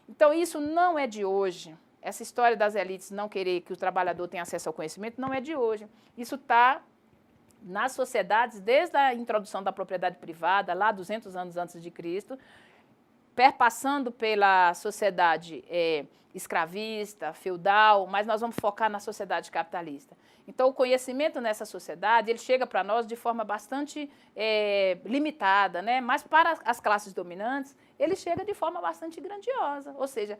Então, isso não é de hoje. Essa história das elites não querer que o trabalhador tenha acesso ao conhecimento não é de hoje. Isso está nas sociedades desde a introdução da propriedade privada, lá 200 anos antes de Cristo, perpassando pela sociedade escravista, feudal, mas nós vamos focar na sociedade capitalista. Então, o conhecimento nessa sociedade, ele chega para nós de forma bastante limitada, né? Mas para as classes dominantes, ele chega de forma bastante grandiosa. Ou seja,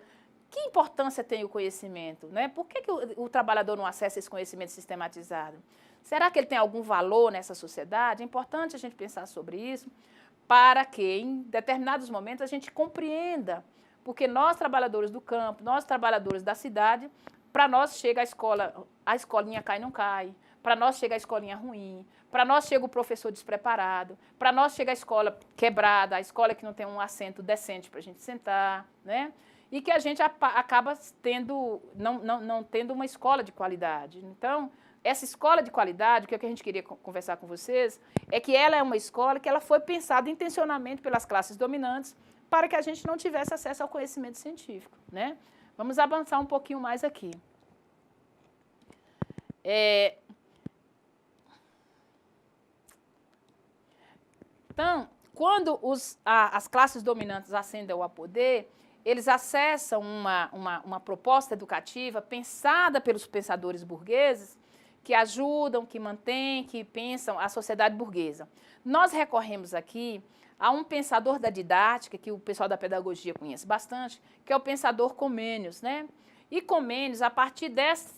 que importância tem o conhecimento, né? Por que o trabalhador não acessa esse conhecimento sistematizado? Será que ele tem algum valor nessa sociedade? É importante a gente pensar sobre isso, para que, em determinados momentos, a gente compreenda, porque nós, trabalhadores do campo, nós, trabalhadores da cidade, para nós chega a escolinha cai não cai, para nós chega a escolinha ruim, para nós chega o professor despreparado, para nós chega a escola quebrada, a escola que não tem um assento decente para a gente sentar, né? E que a gente acaba não tendo uma escola de qualidade. Então, essa escola de qualidade, que é o que a gente queria conversar com vocês, é que ela é uma escola que ela foi pensada intencionalmente pelas classes dominantes para que a gente não tivesse acesso ao conhecimento científico, né? Vamos avançar um pouquinho mais aqui. Então, quando as classes dominantes ascendem ao poder, eles acessam uma proposta educativa pensada pelos pensadores burgueses, que ajudam, que mantêm, que pensam a sociedade burguesa. Nós recorremos aqui a um pensador da didática, que o pessoal da pedagogia conhece bastante, que é o pensador Comênios, né? E Comênios, a partir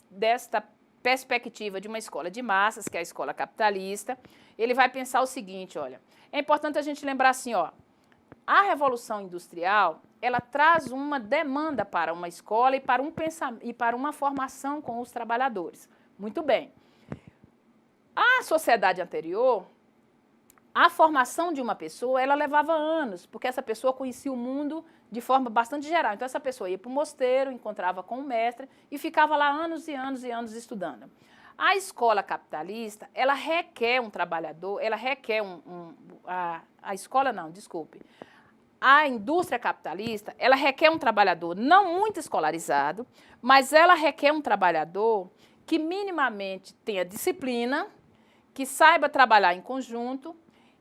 desta perspectiva de uma escola de massas, que é a escola capitalista, ele vai pensar o seguinte, olha, é importante a gente lembrar assim, ó, a Revolução Industrial, ela traz uma demanda para uma escola e para uma formação com os trabalhadores. Muito bem. A sociedade anterior, a formação de uma pessoa, ela levava anos, porque essa pessoa conhecia o mundo de forma bastante geral. Então, essa pessoa ia para o mosteiro, encontrava com o mestre e ficava lá anos e anos e anos estudando. A escola capitalista, ela requer um trabalhador, ela requer a escola não, desculpe. A indústria capitalista, ela requer um trabalhador não muito escolarizado, mas ela requer um trabalhador que minimamente tenha disciplina, que saiba trabalhar em conjunto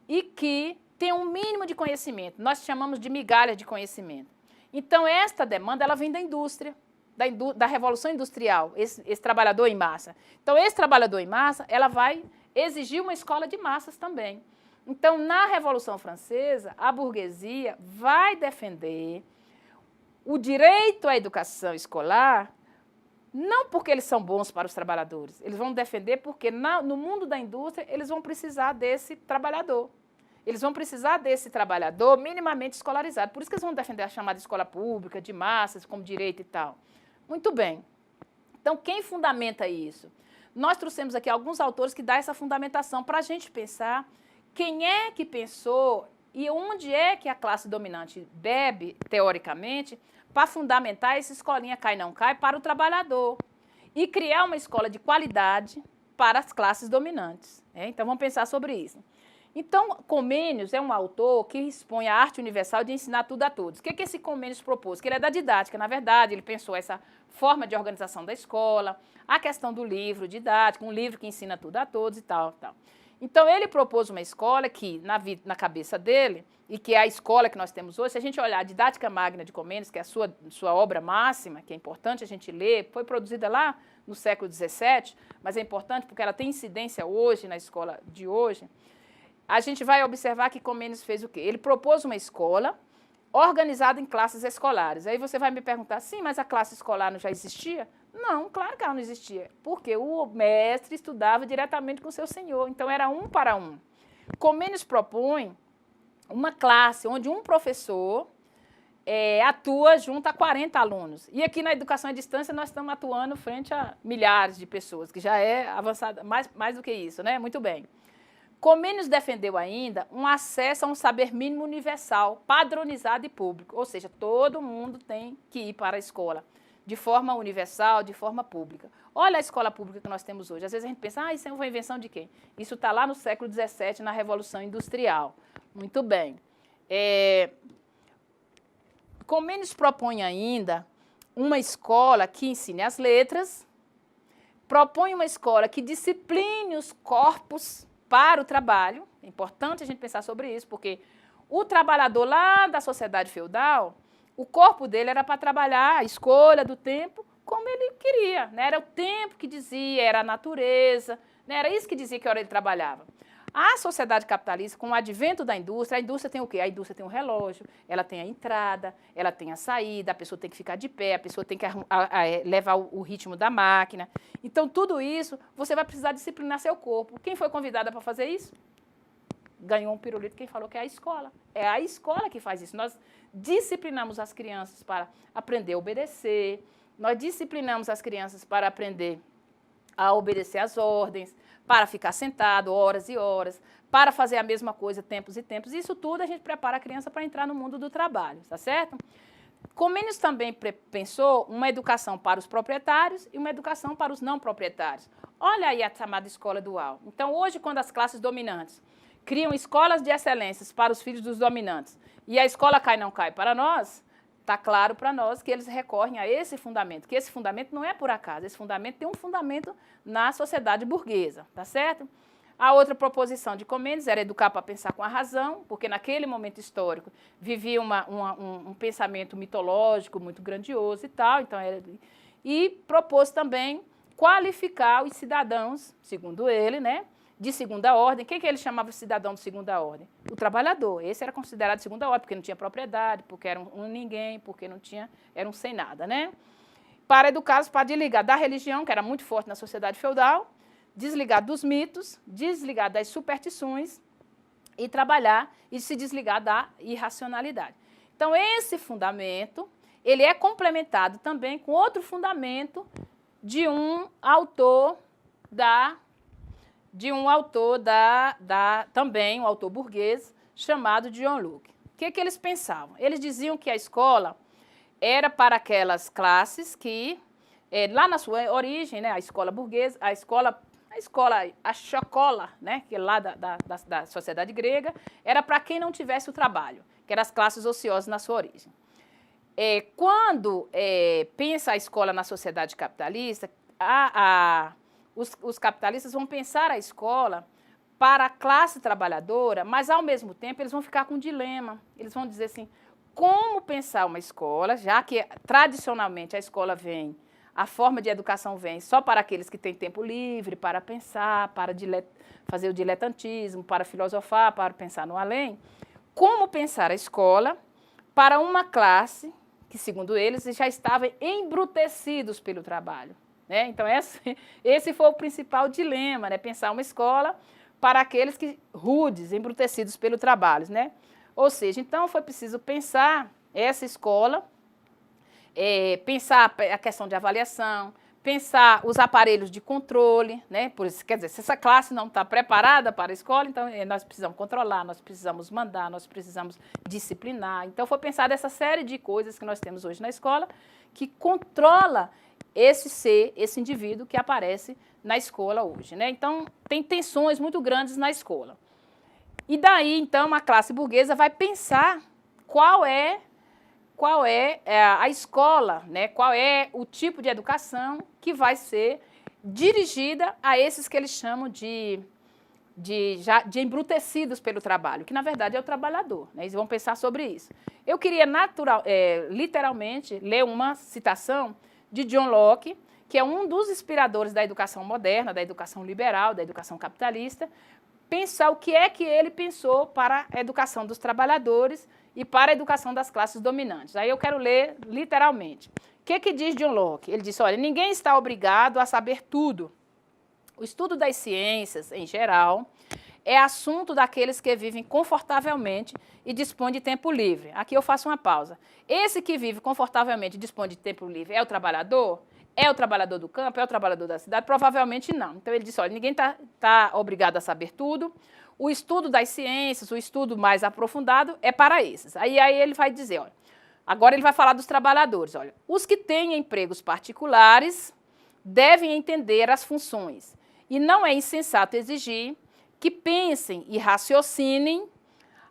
e que tenha um mínimo de conhecimento. Nós chamamos de migalha de conhecimento. Então, esta demanda ela vem da indústria, da Revolução Industrial, esse trabalhador em massa. Então, esse trabalhador em massa, ela vai exigir uma escola de massas também. Então, na Revolução Francesa, a burguesia vai defender o direito à educação escolar, não porque eles são bons para os trabalhadores, eles vão defender porque no mundo da indústria eles vão precisar desse trabalhador. Eles vão precisar desse trabalhador minimamente escolarizado. Por isso que eles vão defender a chamada escola pública, de massas, como direito e tal. Muito bem. Então, quem fundamenta isso? Nós trouxemos aqui alguns autores que dão essa fundamentação para a gente pensar quem é que pensou e onde é que a classe dominante bebe, teoricamente, para fundamentar essa escolinha cai não cai para o trabalhador. e criar uma escola de qualidade para as classes dominantes. Então, vamos pensar sobre isso. Então, Comênios é um autor que expõe a arte universal de ensinar tudo a todos. O que esse Comênios propôs? Que ele é da didática, na verdade, ele pensou essa forma de organização da escola, a questão do livro didático, um livro que ensina tudo a todos e tal, tal. Então, ele propôs uma escola que, na cabeça dele, e que é a escola que nós temos hoje, se a gente olhar a Didática Magna de Comênios, que é a sua obra máxima, que é importante a gente ler, foi produzida lá no século XVII, mas é importante porque ela tem incidência hoje, na escola de hoje, a gente vai observar que Comênios fez o quê? Ele propôs uma escola organizada em classes escolares. Aí você vai me perguntar, sim, mas a classe escolar não já existia? Não, claro que ela não existia, porque o mestre estudava diretamente com o seu senhor, então era 1 para 1. Comênios propõe uma classe onde um professor atua junto a 40 alunos. E aqui na educação à distância nós estamos atuando frente a milhares de pessoas, que já é avançada, mais do que isso, né? Muito bem. Comênios defendeu ainda um acesso a um saber mínimo universal, padronizado e público, ou seja, todo mundo tem que ir para a escola, de forma universal, de forma pública. Olha a escola pública que nós temos hoje. Às vezes a gente pensa, isso é uma invenção de quem? Isso está lá no século XVII, na Revolução Industrial. Muito bem. Comênios propõe ainda uma escola que ensine as letras, propõe uma escola que discipline os corpos para o trabalho. É importante a gente pensar sobre isso, porque o trabalhador lá da sociedade feudal, o corpo dele era para trabalhar a escolha do tempo como ele queria, né? Era o tempo que dizia, era a natureza, né? Era isso que dizia que hora ele trabalhava. A sociedade capitalista, com o advento da indústria, a indústria tem o quê? A indústria tem um relógio, ela tem a entrada, ela tem a saída, a pessoa tem que ficar de pé, a pessoa tem que levar o ritmo da máquina. Então, tudo isso, você vai precisar disciplinar seu corpo. Quem foi convidada para fazer isso? Ganhou um pirulito quem falou que é a escola. É a escola que faz isso. Nós disciplinamos as crianças para aprender a obedecer, nós disciplinamos as crianças para aprender a obedecer às ordens, para ficar sentado horas e horas, para fazer a mesma coisa tempos e tempos. Isso tudo a gente prepara a criança para entrar no mundo do trabalho, tá certo? Comênios também pensou uma educação para os proprietários e uma educação para os não proprietários. Olha aí a chamada escola dual. Então, hoje, quando as classes dominantes criam escolas de excelências para os filhos dos dominantes e a escola cai não cai para nós, está claro para nós que eles recorrem a esse fundamento, que esse fundamento não é por acaso, esse fundamento tem um fundamento na sociedade burguesa, tá certo? A outra proposição de Comênios era educar para pensar com a razão, porque naquele momento histórico vivia um pensamento mitológico muito grandioso e tal, então e propôs também qualificar os cidadãos, segundo ele, né, de segunda ordem. Quem que ele chamava de cidadão de segunda ordem? O trabalhador. Esse era considerado de segunda ordem, porque não tinha propriedade, porque era um ninguém, porque não tinha, era um sem nada, né? Para educá-los, para desligar da religião, que era muito forte na sociedade feudal, desligar dos mitos, desligar das superstições e trabalhar e se desligar da irracionalidade. Então, esse fundamento, ele é complementado também com outro fundamento de um autor também um autor burguês, chamado John Locke. O que eles pensavam? Eles diziam que a escola era para aquelas classes que, lá na sua origem, né, a escola burguesa, a chocola, né, que é lá da sociedade grega, era para quem não tivesse o trabalho, que eram as classes ociosas na sua origem. Quando pensa a escola na sociedade capitalista, os capitalistas vão pensar a escola para a classe trabalhadora, mas, ao mesmo tempo, eles vão ficar com um dilema. Eles vão dizer assim, como pensar uma escola, já que, tradicionalmente, a escola a forma de educação vem só para aqueles que têm tempo livre, para pensar, para fazer o diletantismo, para filosofar, para pensar no além. Como pensar a escola para uma classe que, segundo eles, já estavam embrutecidos pelo trabalho. Né? Então, esse foi o principal dilema, né? Pensar uma escola para aqueles rudes, embrutecidos pelo trabalho. Né? Ou seja, então foi preciso pensar essa escola, pensar a questão de avaliação, pensar os aparelhos de controle, né? Por isso, quer dizer, se essa classe não está preparada para a escola, então nós precisamos controlar, nós precisamos mandar, nós precisamos disciplinar. Então, foi pensada essa série de coisas que nós temos hoje na escola, que controla esse indivíduo que aparece na escola hoje, né? Então, tem tensões muito grandes na escola. E daí, então, a classe burguesa vai pensar qual é a escola, né? Qual é o tipo de educação que vai ser dirigida a esses que eles chamam de embrutecidos pelo trabalho, que na verdade é o trabalhador, né? Eles vão pensar sobre isso. Eu queria literalmente ler uma citação de John Locke, que é um dos inspiradores da educação moderna, da educação liberal, da educação capitalista, pensar o que é que ele pensou para a educação dos trabalhadores e para a educação das classes dominantes. Aí eu quero ler literalmente. O que diz John Locke? Ele disse, olha, ninguém está obrigado a saber tudo. O estudo das ciências, em geral, é assunto daqueles que vivem confortavelmente e dispõem de tempo livre. Aqui eu faço uma pausa. Esse que vive confortavelmente e dispõe de tempo livre é o trabalhador? É o trabalhador do campo? É o trabalhador da cidade? Provavelmente não. Então ele disse, olha, ninguém está obrigado a saber tudo. O estudo das ciências, o estudo mais aprofundado é para esses. Aí ele vai dizer, olha, agora ele vai falar dos trabalhadores. Olha, os que têm empregos particulares devem entender as funções. E não é insensato exigir que pensem e raciocinem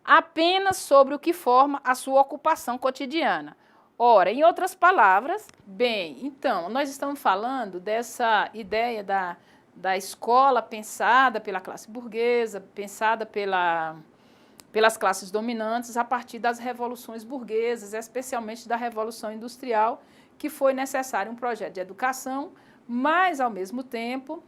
apenas sobre o que forma a sua ocupação cotidiana. Ora, em outras palavras, bem, então, nós estamos falando dessa ideia da escola pensada pela classe burguesa, pensada pelas classes dominantes a partir das revoluções burguesas, especialmente da Revolução Industrial, que foi necessário um projeto de educação, mas, ao mesmo tempo,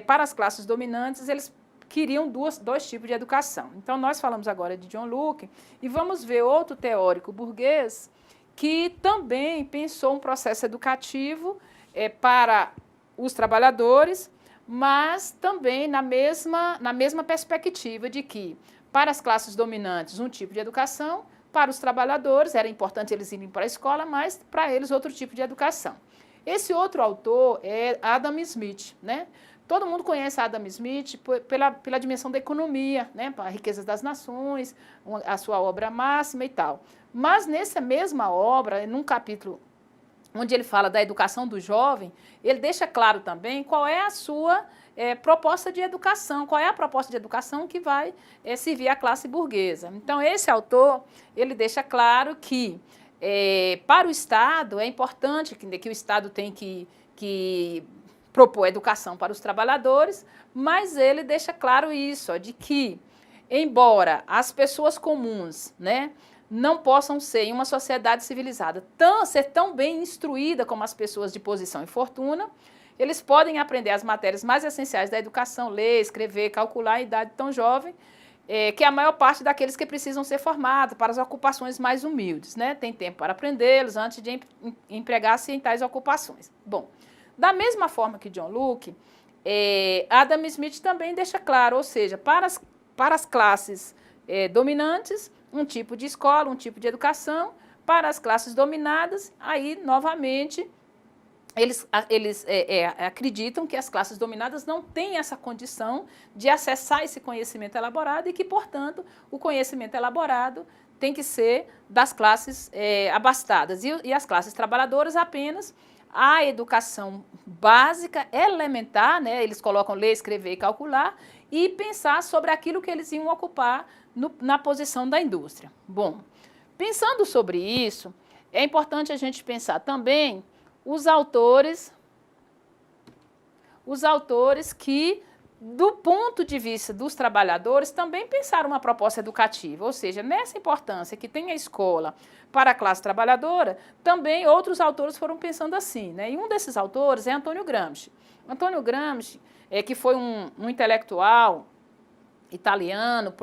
para as classes dominantes, eles queriam dois tipos de educação. Então, nós falamos agora de John Locke e vamos ver outro teórico burguês que também pensou um processo educativo para os trabalhadores, mas também na mesma perspectiva de que, para as classes dominantes, um tipo de educação, para os trabalhadores, era importante eles irem para a escola, mas para eles outro tipo de educação. Esse outro autor é Adam Smith, né? Todo mundo conhece Adam Smith pela dimensão da economia, né? A riqueza das nações, a sua obra máxima e tal. Mas nessa mesma obra, num capítulo onde ele fala da educação do jovem, ele deixa claro também qual é a sua proposta de educação, qual é a proposta de educação que vai servir à classe burguesa. Então, esse autor, ele deixa claro que para o Estado é importante que o Estado tem que propor educação para os trabalhadores, mas ele deixa claro isso, de que, embora as pessoas comuns, né, não possam ser, em uma sociedade civilizada, ser tão bem instruída como as pessoas de posição e fortuna, eles podem aprender as matérias mais essenciais da educação, ler, escrever, calcular em idade tão jovem, que é a maior parte daqueles que precisam ser formados para as ocupações mais humildes, né? Tem tempo para aprendê-los antes de empregar-se em tais ocupações. Bom, da mesma forma que John Locke, Adam Smith também deixa claro, ou seja, para as classes dominantes, um tipo de escola, um tipo de educação, para as classes dominadas, aí, novamente, eles acreditam que as classes dominadas não têm essa condição de acessar esse conhecimento elaborado e que, portanto, o conhecimento elaborado tem que ser das classes abastadas. E as classes trabalhadoras apenas a educação básica, elementar, né? Eles colocam ler, escrever e calcular, e pensar sobre aquilo que eles iam ocupar na posição da indústria. Bom, pensando sobre isso, é importante a gente pensar também os autores que, do ponto de vista dos trabalhadores, também pensaram uma proposta educativa, ou seja, nessa importância que tem a escola para a classe trabalhadora, também outros autores foram pensando assim, né? E um desses autores é Antônio Gramsci. Antônio Gramsci, que foi um intelectual italiano,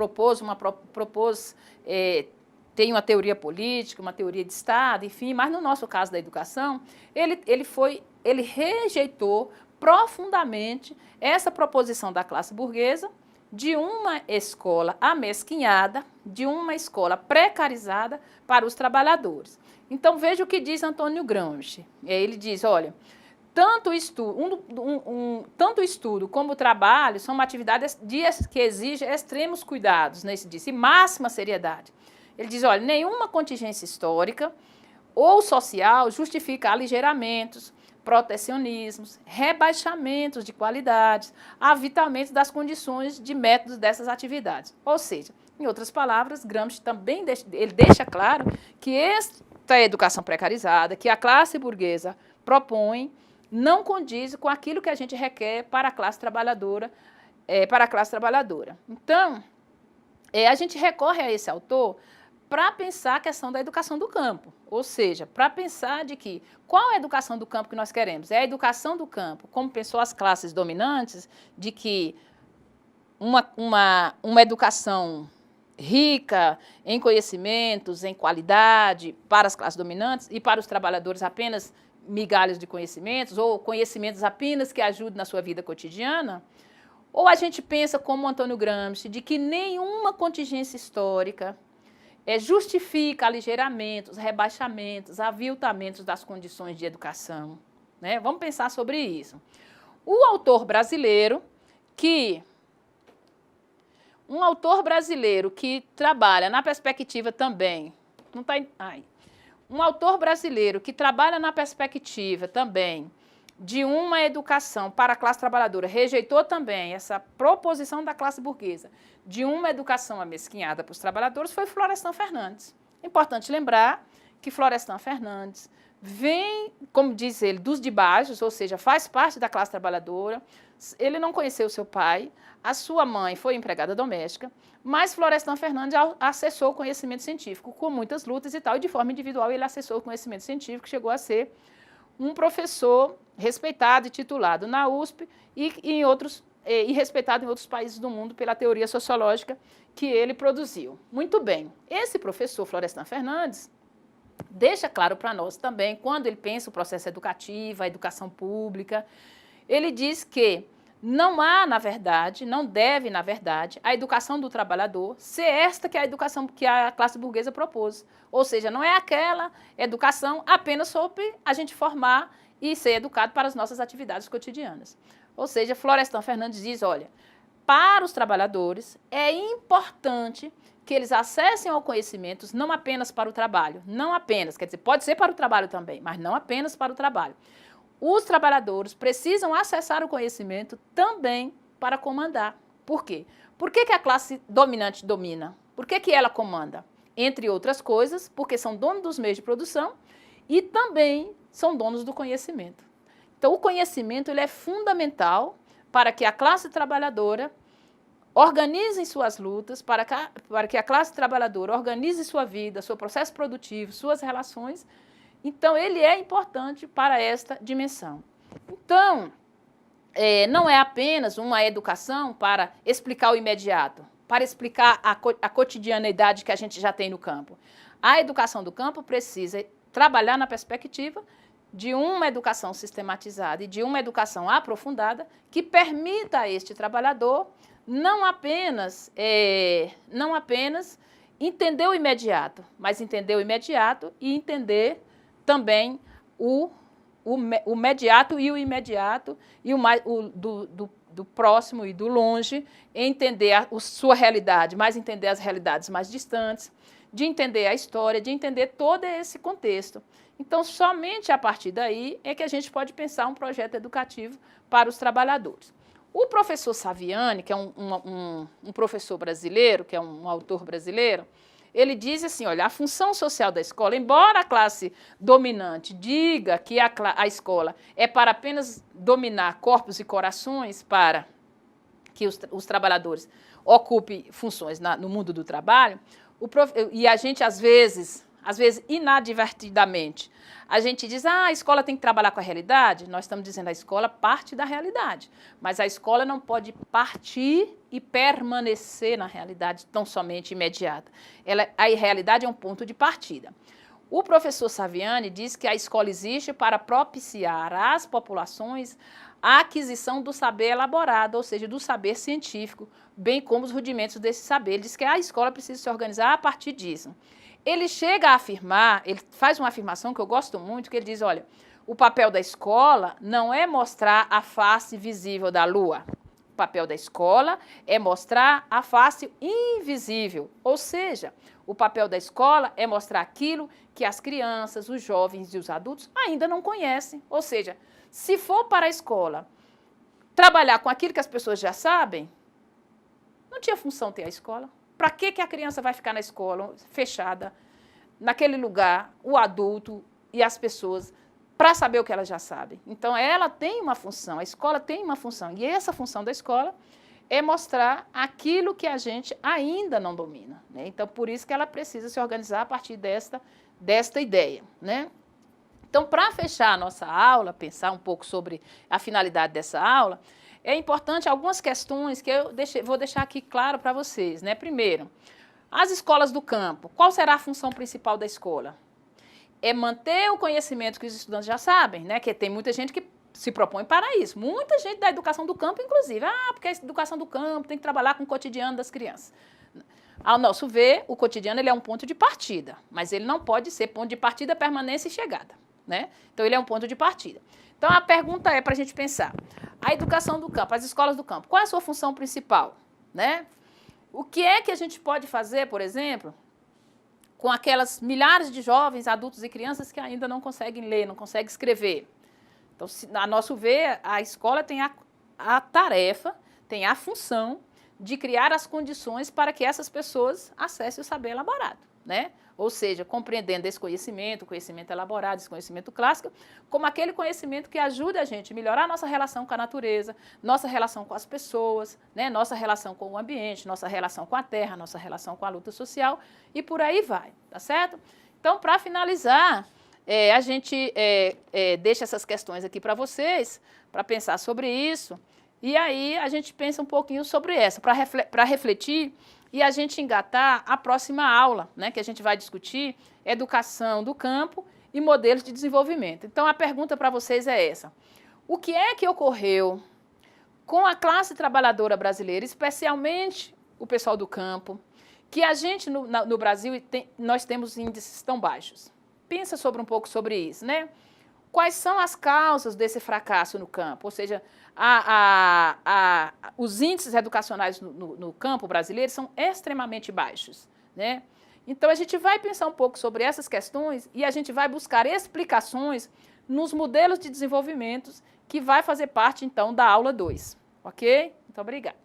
tem uma teoria política, uma teoria de Estado, enfim, mas no nosso caso da educação, ele rejeitou profundamente essa proposição da classe burguesa de uma escola amesquinhada, de uma escola precarizada para os trabalhadores. Então, veja o que diz Antônio Gramsci. Ele diz, olha, tanto o estudo como o trabalho são uma atividade que exige extremos cuidados, né, e máxima seriedade. Ele diz, olha, nenhuma contingência histórica ou social justifica aligeramentos, protecionismos, rebaixamentos de qualidades, avitamento das condições de métodos dessas atividades. Ou seja, em outras palavras, Gramsci também deixa claro que esta educação precarizada, que a classe burguesa propõe, não condiz com aquilo que a gente requer para a classe trabalhadora. Então, a gente recorre a esse autor para pensar a questão da educação do campo, ou seja, para pensar de que qual é a educação do campo que nós queremos? É a educação do campo, como pensou as classes dominantes, de que uma educação rica em conhecimentos, em qualidade, para as classes dominantes e para os trabalhadores apenas migalhas de conhecimentos, ou conhecimentos apenas que ajudem na sua vida cotidiana, ou a gente pensa, como Antônio Gramsci, de que nenhuma contingência histórica justifica aligeiramentos, rebaixamentos, aviltamentos das condições de educação. Né? Vamos pensar sobre isso. Um autor brasileiro que trabalha na perspectiva também, um autor brasileiro que trabalha na perspectiva também de uma educação para a classe trabalhadora, rejeitou também essa proposição da classe burguesa de uma educação amesquinhada para os trabalhadores, foi Florestan Fernandes. É importante lembrar que Florestan Fernandes vem, como diz ele, dos de baixo, ou seja, faz parte da classe trabalhadora, ele não conheceu seu pai, a sua mãe foi empregada doméstica, mas Florestan Fernandes acessou o conhecimento científico com muitas lutas e tal, e de forma individual ele acessou o conhecimento científico, chegou a ser um professor respeitado e titulado na USP e respeitado em outros países do mundo pela teoria sociológica que ele produziu. Muito bem, esse professor Florestan Fernandes deixa claro para nós também, quando ele pensa o processo educativo, a educação pública, ele diz que não há, na verdade, não deve, na verdade, a educação do trabalhador ser esta que é a educação que a classe burguesa propôs. Ou seja, não é aquela educação apenas sobre a gente formar e ser educado para as nossas atividades cotidianas. Ou seja, Florestan Fernandes diz, olha, para os trabalhadores é importante que eles acessem ao conhecimento não apenas para o trabalho, não apenas, quer dizer, pode ser para o trabalho também, mas não apenas para o trabalho. Os trabalhadores precisam acessar o conhecimento também para comandar. Por quê? Por que a classe dominante domina? Por que ela comanda? Entre outras coisas, porque são donos dos meios de produção e também são donos do conhecimento. Então, o conhecimento ele é fundamental para que a classe trabalhadora organize suas lutas, para que a classe trabalhadora organize sua vida, seu processo produtivo, suas relações. Então, ele é importante para esta dimensão. Então, não é apenas uma educação para explicar o imediato, para explicar a cotidianeidade que a gente já tem no campo. A educação do campo precisa trabalhar na perspectiva de uma educação sistematizada e de uma educação aprofundada que permita a este trabalhador não apenas entender o imediato, mas entender o imediato e entender também o mediato e o imediato e do próximo e do longe, entender a sua realidade, mas entender as realidades mais distantes, de entender a história, de entender todo esse contexto. Então, somente a partir daí é que a gente pode pensar um projeto educativo para os trabalhadores. O professor Saviani, que é um professor brasileiro, que é um autor brasileiro, ele diz assim, olha, a função social da escola, embora a classe dominante diga que a escola é para apenas dominar corpos e corações, para que os trabalhadores ocupem funções no mundo do trabalho, e a gente, às vezes inadvertidamente, a gente diz, a escola tem que trabalhar com a realidade. Nós estamos dizendo, a escola parte da realidade, mas a escola não pode partir e permanecer na realidade tão somente imediata. A realidade é um ponto de partida. O professor Saviani diz que a escola existe para propiciar às populações a aquisição do saber elaborado, ou seja, do saber científico, bem como os rudimentos desse saber. Ele diz que a escola precisa se organizar a partir disso. Ele chega a afirmar, ele faz uma afirmação que eu gosto muito, que ele diz, olha, o papel da escola não é mostrar a face visível da lua. O papel da escola é mostrar a face invisível, ou seja, o papel da escola é mostrar aquilo que as crianças, os jovens e os adultos ainda não conhecem. Ou seja, Se for para a escola trabalhar com aquilo que as pessoas já sabem, não tinha função ter a escola. Para que a criança vai ficar na escola fechada, naquele lugar, o adulto e as pessoas, para saber o que elas já sabem? Então, ela tem uma função, a escola tem uma função. E essa função da escola é mostrar aquilo que a gente ainda não domina, né? Então, por isso que ela precisa se organizar a partir desta ideia, né? Então, para fechar a nossa aula, pensar um pouco sobre a finalidade dessa aula, é importante algumas questões que eu vou deixar aqui claro para vocês, né? Primeiro, as escolas do campo. Qual será a função principal da escola? É manter o conhecimento que os estudantes já sabem, né? Que tem muita gente que se propõe para isso. Muita gente da educação do campo, inclusive. Porque a educação do campo tem que trabalhar com o cotidiano das crianças. Ao nosso ver, o cotidiano ele é um ponto de partida, mas ele não pode ser ponto de partida, permanência e chegada, né? Então, ele é um ponto de partida. Então, a pergunta é para a gente pensar. A educação do campo, as escolas do campo, qual é a sua função principal, né? O que é que a gente pode fazer, por exemplo, com aquelas milhares de jovens, adultos e crianças que ainda não conseguem ler, não conseguem escrever? Então, a nosso ver, a escola tem a tarefa, tem a função de criar as condições para que essas pessoas acessem o saber elaborado, né? Ou seja, compreendendo esse conhecimento, o conhecimento elaborado, esse conhecimento clássico, como aquele conhecimento que ajuda a gente a melhorar a nossa relação com a natureza, nossa relação com as pessoas, né? Nossa relação com o ambiente, nossa relação com a terra, nossa relação com a luta social e por aí vai, tá certo? Então, para finalizar, a gente deixa essas questões aqui para vocês, para pensar sobre isso, e aí a gente pensa um pouquinho sobre essa, para refletir e a gente engatar a próxima aula, né, que a gente vai discutir educação do campo e modelos de desenvolvimento. Então, a pergunta para vocês é essa. O que é que ocorreu com a classe trabalhadora brasileira, especialmente o pessoal do campo, que a gente, no Brasil, nós temos índices tão baixos? Pensa um pouco sobre isso, né? Quais são as causas desse fracasso no campo? Ou seja, os índices educacionais no campo brasileiro são extremamente baixos, né? Então, a gente vai pensar um pouco sobre essas questões e a gente vai buscar explicações nos modelos de desenvolvimento que vai fazer parte, então, da aula 2, ok? Muito obrigada.